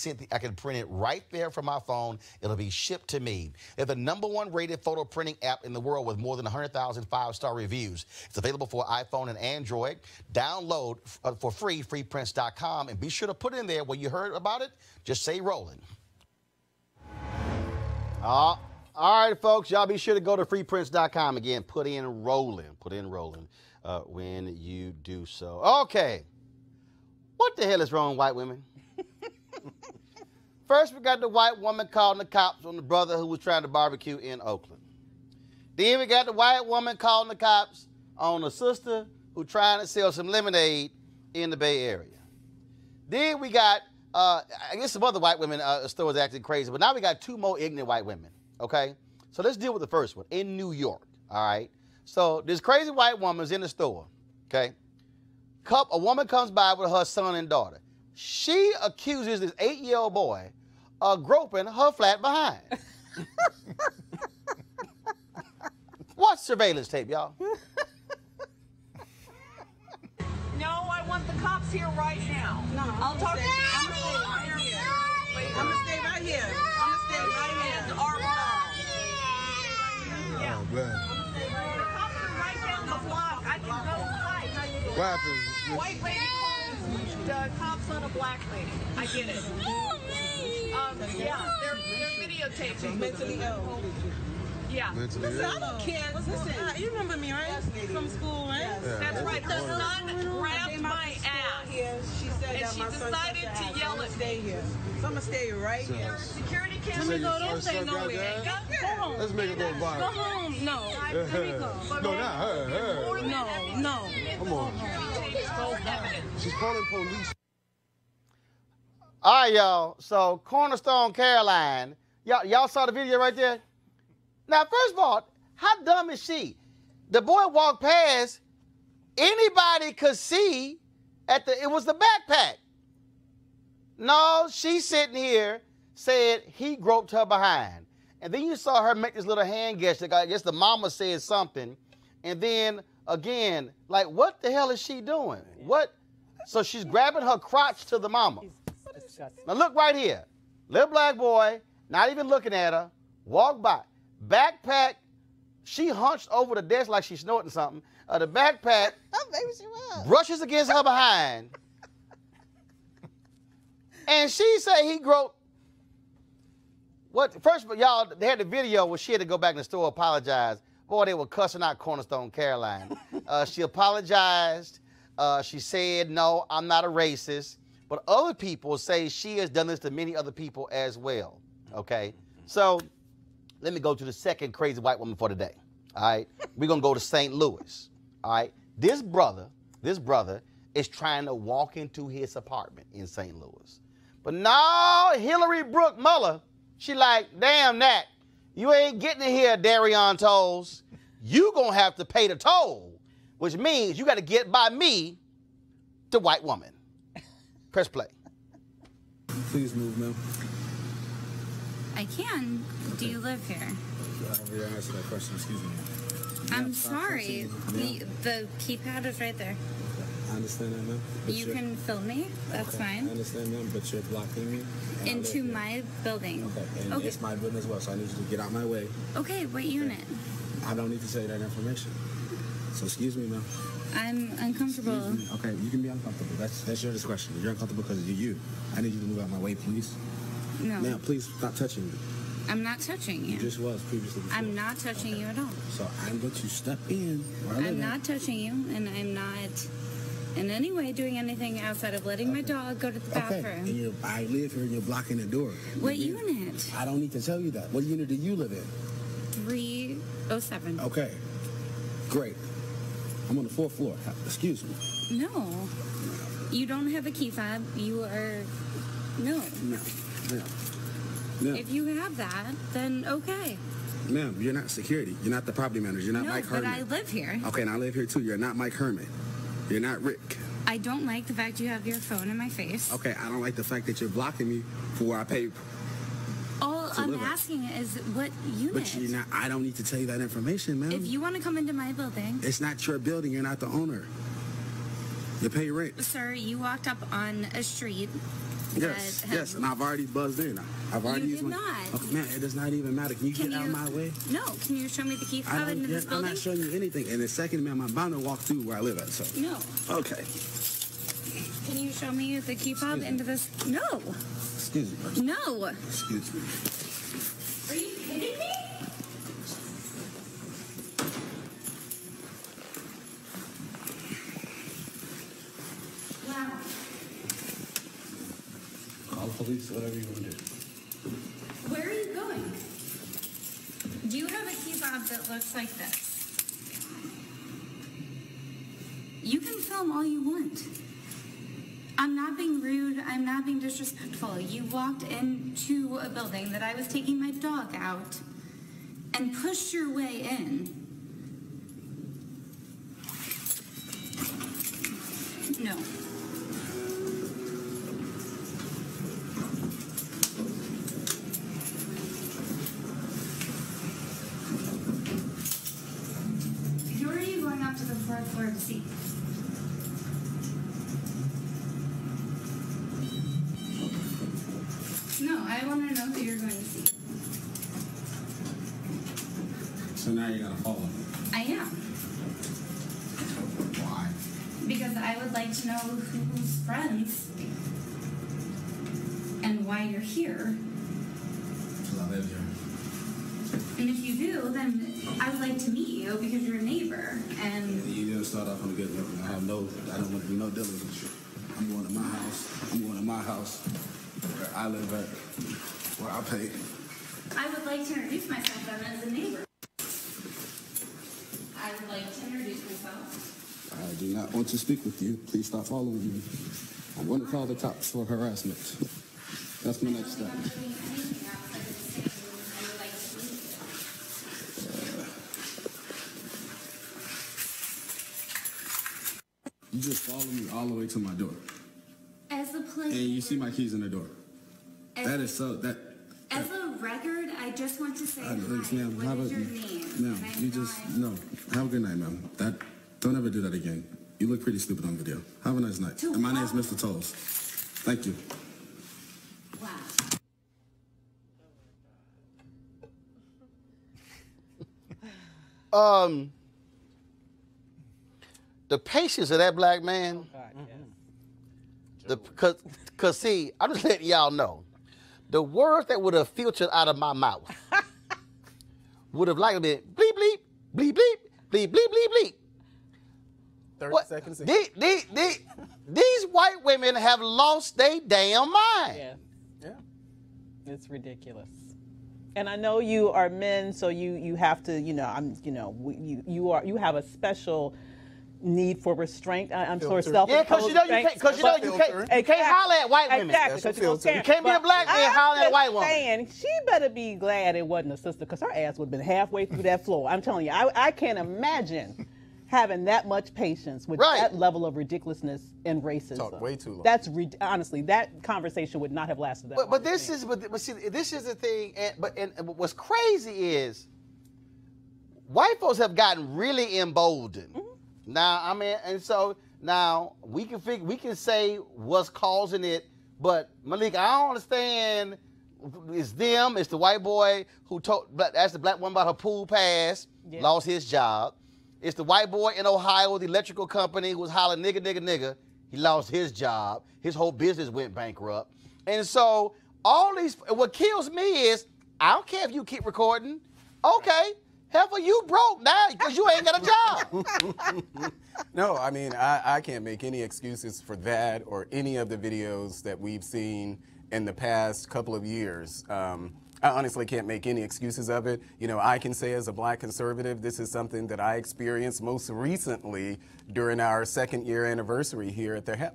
Speaker 1: print it right there from my phone. It'll be shipped to me. They're the #1 rated photo printing app in the world with more than 100,000 5-star reviews. It's available for iPhone and Android. Download for free, freeprints.com, and be sure to put in there when you heard about it, just say Roland. All right, folks, y'all be sure to go to freeprints.com. Again, put in Roland. Put in Roland when you do so. Okay. What the hell is wrong with white women? First, we got the white woman calling the cops on the brother who was trying to barbecue in Oakland. Then we got the white woman calling the cops on the sister who trying to sell some lemonade in the Bay Area. Then we got, I guess some other white women stores acting crazy, but now we got 2 more ignorant white women, okay? So let's deal with the first one, in New York, all right? So this crazy white woman's in the store, okay? A woman comes by with her son and daughter. She accuses this 8-year-old boy of groping her flat behind. Watch surveillance tape, y'all.
Speaker 13: No, I want the cops here right now. No, I'll talk to you. I'm gonna stay right here. Wait, I'm gonna stay right here. I'm gonna stay right here. The arm yeah.
Speaker 14: Oh, man.
Speaker 13: The cops are right down the block. I can go inside.
Speaker 14: What happened?
Speaker 13: White lady calls the cops on a black lady. I get it. Yeah, they're videotaping.
Speaker 5: Mentally ill.
Speaker 13: Yeah.
Speaker 14: Mentally
Speaker 5: Listen,
Speaker 14: ill?
Speaker 5: I don't care. Listen, you remember me, right? From school, right?
Speaker 14: Yeah.
Speaker 13: That's right. Her son grabbed my ass.
Speaker 5: She said
Speaker 13: and
Speaker 5: that
Speaker 13: she
Speaker 5: my son
Speaker 13: decided
Speaker 5: touched her
Speaker 13: to
Speaker 5: ass.
Speaker 13: yell
Speaker 5: I'm
Speaker 13: at
Speaker 5: gonna stay here. So I'm gonna stay right here.
Speaker 13: Security
Speaker 14: So
Speaker 13: camera.
Speaker 14: your
Speaker 13: Don't say
Speaker 14: son
Speaker 13: no.
Speaker 14: got
Speaker 13: We
Speaker 14: that?
Speaker 13: ain't got
Speaker 5: Go home.
Speaker 14: Let's make it go
Speaker 5: Go
Speaker 14: viral.
Speaker 5: home. No. Let me go.
Speaker 14: No, not her.
Speaker 5: No.
Speaker 14: Come on. She's calling police.
Speaker 1: All right, y'all. So Cornerstone, Caroline. Y'all saw the video right there? Now, first of all, how dumb is she? The boy walked past. Anybody could see it was the backpack. No, she's sitting here said he groped her behind. And then you saw her make this little hand gesture. I guess the mama said something. And then again, like, what the hell is she doing? What? So she's grabbing her crotch to the mama. Now look right here. Little black boy, not even looking at her, walk by. Backpack, she hunched over the desk like she's snorting something. The backpack
Speaker 5: Maybe she was.
Speaker 1: brushes against her behind. And she said he groped. What? First of all, y'all, they had the video where she had to go back in the store, apologize. Boy, they were cussing out Cornerstone Caroline. She apologized. She said, no, I'm not a racist. But other people say she has done this to many other people as well. Okay? So let me go to the second crazy white woman for today. All right? We're going to go to St. Louis. All right? This brother is trying to walk into his apartment in St. Louis. But no, Hillary Brooke Muller, she like, damn that. You ain't getting in here, Darion Tolls. You going to have to pay the toll, which means you got to get by me, the white woman. Press play.
Speaker 14: Please move, ma'am.
Speaker 15: I can. Do you live here?
Speaker 14: I already answered that question. Excuse me.
Speaker 15: I'm sorry. The keypad is right there.
Speaker 14: I understand that, ma'am.
Speaker 15: You can film me. That's
Speaker 14: I
Speaker 15: fine.
Speaker 14: understand, ma'am, but you're blocking me. and I live
Speaker 15: Into
Speaker 14: here.
Speaker 15: my building.
Speaker 14: Okay, and it's my building as well, so I need you to get out my way.
Speaker 15: Okay, what unit?
Speaker 14: I don't need to say that information. So excuse me, ma'am.
Speaker 15: I'm uncomfortable.
Speaker 14: Excuse me. Okay, you can be uncomfortable. That's your discretion. You're uncomfortable because of you. I need you to move out my way, please.
Speaker 15: No.
Speaker 14: Ma'am, please stop touching me.
Speaker 15: I'm not touching you.
Speaker 14: You just was previously. Before.
Speaker 15: I'm not touching you at all.
Speaker 14: So I'm going to step in where I live
Speaker 15: I'm
Speaker 14: at.
Speaker 15: not touching you, and I'm not in any way doing anything outside of letting my dog go to the bathroom.
Speaker 14: And I live here and you're blocking the door.
Speaker 15: What unit?
Speaker 14: I don't need to tell you that. What unit do you live in?
Speaker 15: 307.
Speaker 14: Okay. Great. I'm on the 4th floor. Excuse me.
Speaker 15: No. You don't have a key fob. You are... No.
Speaker 14: No.
Speaker 15: If you have that, then okay.
Speaker 14: Ma'am, you're not security. You're not the property manager. You're not
Speaker 15: No,
Speaker 14: Mike
Speaker 15: but
Speaker 14: Herman.
Speaker 15: I live here.
Speaker 14: Okay, and I live here too. You're not Mike Herman. You're not Rick.
Speaker 15: I don't like the fact you have your phone in my face.
Speaker 14: Okay, I don't like the fact that you're blocking me for where I pay.
Speaker 15: All
Speaker 14: to
Speaker 15: I'm
Speaker 14: live at.
Speaker 15: asking is what unit?
Speaker 14: But you're not. I don't need to tell you that information, ma'am.
Speaker 15: If you want to come into my building,
Speaker 14: It's not your building. You're not the owner. You pay rent.
Speaker 15: Sir, you walked up on a street.
Speaker 14: Yes, yes, and I've already buzzed in. I've already used my... Oh, man, it does not even matter. Can you get out of my way?
Speaker 15: No, can you show me the key fob into this
Speaker 14: I'm
Speaker 15: building?
Speaker 14: not showing you anything. And the second, ma'am, I'm bound to walk through where I live at, so...
Speaker 15: No.
Speaker 14: Okay.
Speaker 15: Can you show me the key fob into this? No.
Speaker 14: Excuse me.
Speaker 15: No.
Speaker 14: Excuse me.
Speaker 15: Are you kidding me? Wow.
Speaker 14: Call the police, whatever you want to do.
Speaker 15: Where are you going? Do you have a key fob that looks like this? You can film all you want. I'm not being rude. I'm not being disrespectful. You walked into a building that I was taking my dog out and pushed your way in. No. Who are you going up to the fourth floor to see? No, I want to know who you're going to see.
Speaker 14: So now you're going to follow.
Speaker 15: I am.
Speaker 14: Why?
Speaker 15: Because I would like to know who's friends and why you're here.
Speaker 14: Because I live here.
Speaker 15: And if you do, then I would like to meet you because you're a neighbor. And
Speaker 14: You didn't start off on a good note. I don't want to do no dealing with you. I'm going to my house. I'm going to my house where I live at, where I pay.
Speaker 15: I would like to introduce myself then as a neighbor. I would like to introduce myself.
Speaker 14: I do not want to speak with you. Please stop following me. I'm going to call the cops for harassment. That's my next step. You just follow me all the way to my door.
Speaker 15: As a player.
Speaker 14: And you see my keys in the door. That is so, that...
Speaker 15: As a record, I just want to say hi.
Speaker 14: Ma'am,
Speaker 15: What is your name?
Speaker 14: Ma'am, you just, no. Have a good night, ma'am. Don't ever do that again. You look pretty stupid on video. Have a nice night. And my name's Mr. Tolles. Thank you.
Speaker 1: The patience of that black man. Cause see, I'm just letting y'all know, the words that would have filtered out of my mouth would have likely been bleep bleep bleep bleep bleep bleep bleep bleep.
Speaker 6: 30 seconds.
Speaker 1: These white women have lost their damn mind.
Speaker 7: Yeah. It's ridiculous. And I know you are men, so you have to, you have a special need for restraint. I'm sort of self.
Speaker 1: Yeah, because you can't holler at white women.
Speaker 7: Exactly.
Speaker 1: You can't be a black man hollering at a white woman.
Speaker 7: Saying, she better be glad it wasn't a sister, because her ass would have been halfway through that floor. I'm telling you, I can't imagine having that much patience with that level of ridiculousness and racism.
Speaker 6: Talk way too long.
Speaker 7: That's honestly, that conversation would not have lasted that long.
Speaker 1: But this is the thing. And what's crazy is white folks have gotten really emboldened. Mm-hmm. Now, I mean, and so now we can say what's causing it, but Malik, I don't understand. It's them. It's the white boy who asked the black woman about her pool pass, lost his job. It's the white boy in Ohio, the electrical company who was hollering nigga, nigga, nigga. He lost his job. His whole business went bankrupt. And so all these, what kills me is, I don't care if you keep recording. Okay. Heifer, you broke now because you ain't got a job.
Speaker 6: No, I mean, I can't make any excuses for that or any of the videos that we've seen in the past couple of years. I honestly can't make any excuses of it. You know, I can say as a black conservative, this is something that I experienced most recently during our second-year anniversary here at the,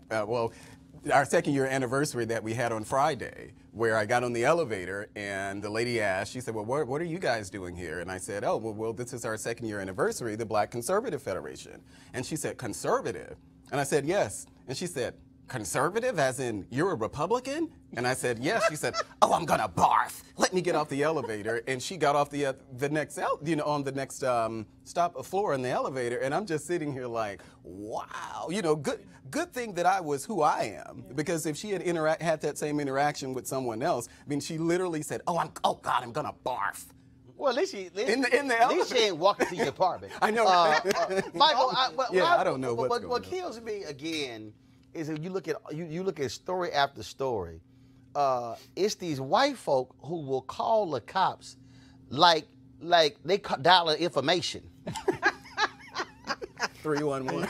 Speaker 6: our second-year anniversary that we had on Friday, where I got on the elevator and the lady asked, she said, well, what are you guys doing here? And I said, oh, well, this is our second-year anniversary, the Black Conservative Federation. And she said, conservative? And I said, yes. And she said, conservative, as in you're a Republican? And I said, yes. She said, oh, I'm gonna barf. Let me get off the elevator. And she got off the next, on the next stop floor in the elevator. And I'm just sitting here like, wow, good thing that I was who I am. Because if she had had that same interaction with someone else, I mean, she literally said, oh God, I'm gonna barf.
Speaker 1: Well, at least
Speaker 6: in the
Speaker 1: she ain't walking to your apartment.
Speaker 6: I know.
Speaker 1: Michael,
Speaker 6: I don't know what's going on.
Speaker 1: What kills me again is if you look at story after story, it's these white folk who will call the cops like they dial information.
Speaker 6: 311.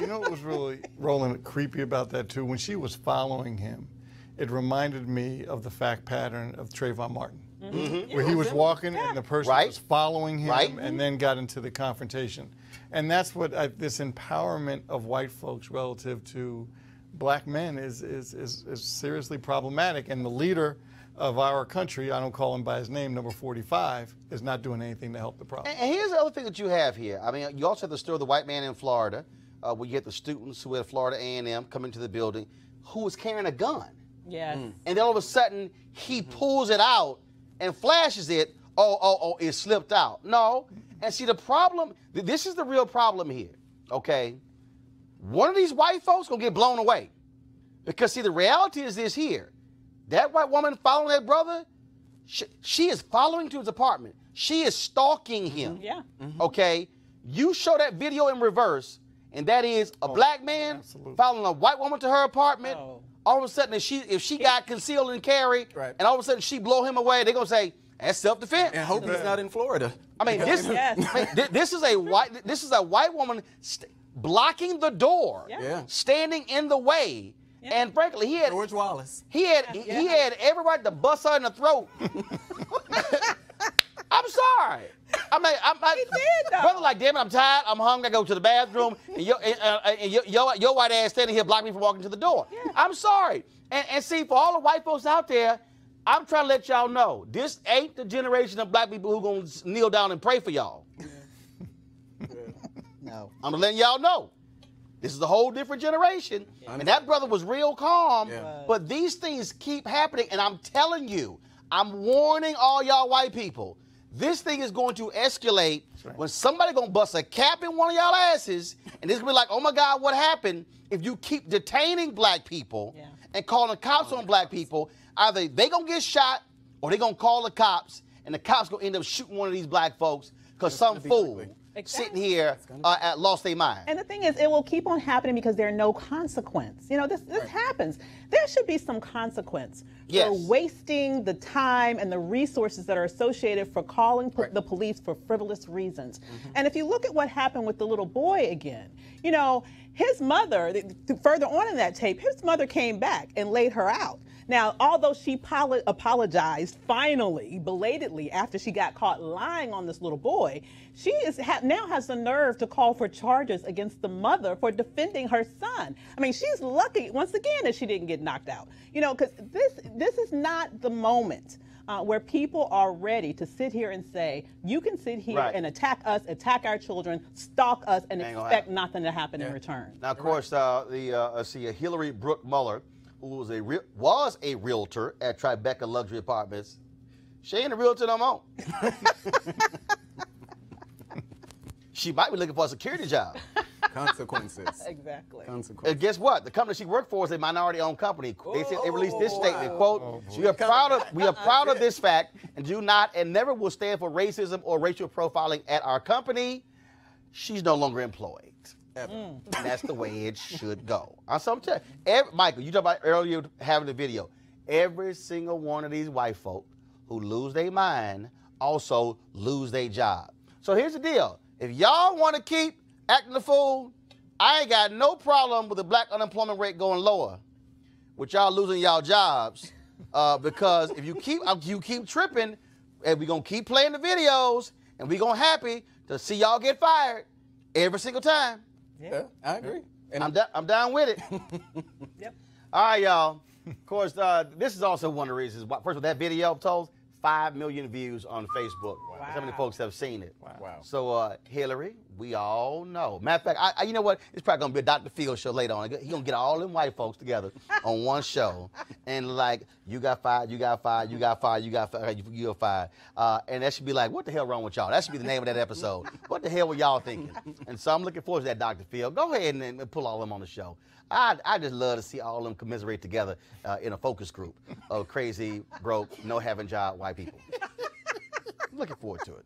Speaker 8: You know what was really, Roland, creepy about that too? When she was following him, it reminded me of the fact pattern of Trayvon Martin. Mm-hmm. Where he was walking and the person was following him and then got into the confrontation. And that's what this empowerment of white folks relative to black men is seriously problematic. And the leader of our country, I don't call him by his name, number 45, is not doing anything to help the problem.
Speaker 1: And here's the other thing that you have here. I mean, you also have the story of the white man in Florida, where you get the students who had Florida A&M come into the building who was carrying a gun.
Speaker 5: Yes.
Speaker 1: And then all of a sudden, he pulls it out and flashes it. Oh, it slipped out. No. And see, the problem, this is the real problem here, okay? One of these white folks gonna get blown away. Because see, the reality is this here. That white woman following that brother, she is following to his apartment. She is stalking him.
Speaker 5: Yeah.
Speaker 1: Okay? You show that video in reverse, and that is a black man following a white woman to her apartment. All of a sudden, if she got concealed and carry, and all of a sudden she blow him away, they're gonna say, that's self-defense.
Speaker 6: And hope he's not in Florida.
Speaker 1: I mean, this is a white woman blocking the door, standing in the way. And frankly, he had
Speaker 6: George Wallace.
Speaker 1: He had everybody to bust her in the throat. I'm sorry. I mean, brother, like, damn it, I'm tired. I'm hungry. I go to the bathroom, and your white ass standing here blocking me from walking to the door. Yeah. I'm sorry. And see, for all the white folks out there, I'm trying to let y'all know this ain't the generation of black people who gonna kneel down and pray for y'all.
Speaker 5: No.
Speaker 1: I'm letting y'all know. This is a whole different generation. And that brother was real calm. Yeah. But these things keep happening. And I'm telling you, I'm warning all y'all white people, this thing is going to escalate when somebody going to bust a cap in one of y'all asses. And it's going to be like, oh, my God, what happened? If you keep detaining black people and calling the cops on black people, either they going to get shot or they going to call the cops. And the cops going to end up shooting one of these black folks because some fool sitting here lost their mind.
Speaker 7: And the thing is, it will keep on happening because there's no consequence. You know, this happens. There should be some consequence for wasting the time and the resources that are associated for calling the police for frivolous reasons. And if you look at what happened with the little boy again, you know, his mother, further on in that tape, his mother came back and laid her out. Now, although she apologized finally, belatedly, after she got caught lying on this little boy, she now has the nerve to call for charges against the mother for defending her son. I mean, she's lucky, once again, that she didn't get knocked out. You know, because this is not the moment where people are ready to sit here and say, you can sit here and attack us, attack our children, stalk us, and expect nothing to happen in return.
Speaker 1: Now, of course, Hillary Brooke Muller, who was a realtor at Tribeca Luxury Apartments, she ain't a realtor no more. She might be looking for a security job.
Speaker 6: Consequences.
Speaker 7: Exactly.
Speaker 1: Consequences. And guess what? The company she worked for is a minority-owned company. They released this statement, quote, we are proud of this fact and do not and never will stand for racism or racial profiling at our company. She's no longer employed. And that's the way it should go. I'm telling you, Michael, you talked about earlier having the video. Every single one of these white folk who lose their mind also lose their job. So here's the deal. If y'all want to keep acting the fool, I ain't got no problem with the black unemployment rate going lower, with y'all losing y'all jobs, because if you keep tripping, and we're going to keep playing the videos, and we're going to happy to see y'all get fired every single time.
Speaker 6: Yeah, I agree. And
Speaker 1: I'm down with it.
Speaker 7: Yep.
Speaker 1: All right, y'all. Of course, this is also one of the reasons why. First of all, that video told 5 million views on Facebook. Wow. So many folks have seen it.
Speaker 6: Wow.
Speaker 1: So, Hillary, We all know. Matter of fact, you know what? It's probably gonna be a Dr. Phil show later on. He gonna get all them white folks together on one show, and like, you got fired, you got fired, you got fired, you got fired, you got fired, and that should be like, what the hell wrong with y'all? That should be the name of that episode. What the hell were y'all thinking? And so I'm looking forward to that, Dr. Phil. Go ahead and pull all them on the show. I just love to see all of them commiserate together in a focus group of crazy, broke, no having job white people. I'm looking forward to it.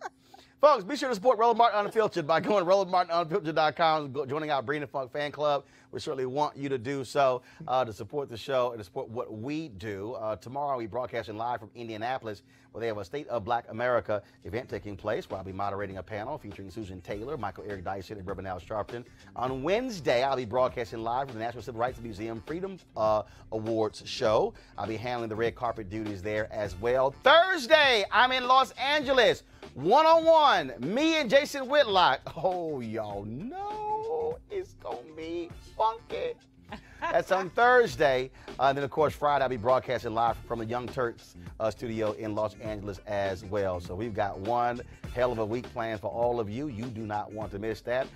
Speaker 1: Folks, be sure to support Roland Martin Unfiltered by going to RolandMartinUnfiltered.com and joining our Breen and Funk fan club. We certainly want you to do so to support the show and to support what we do. Tomorrow, we broadcasting live from Indianapolis, where they have a State of Black America event taking place, where I'll be moderating a panel featuring Susan Taylor, Michael Eric Dyson, and Reverend Al Sharpton. On Wednesday, I'll be broadcasting live from the National Civil Rights Museum Freedom Awards show. I'll be handling the red carpet duties there as well. Thursday, I'm in Los Angeles. One-on-one, me and Jason Whitlock. Oh, y'all know it's going to be funky. That's on Thursday. And then, of course, Friday, I'll be broadcasting live from the Young Turks studio in Los Angeles as well. So we've got one hell of a week planned for all of you. You do not want to miss that.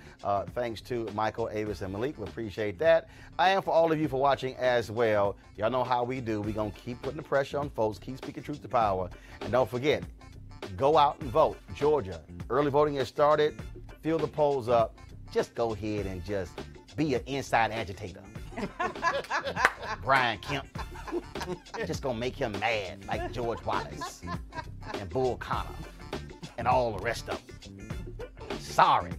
Speaker 1: Thanks to Michael, Avis, and Malik. We appreciate that. And for all of you for watching as well. Y'all know how we do. We're going to keep putting the pressure on folks, keep speaking truth to power. And don't forget, go out and vote. Georgia, early voting has started. Fill the polls up. Just go ahead and just be an inside agitator. Brian Kemp. Just gonna make him mad like George Wallace and Bull Connor and all the rest of them. Sorry.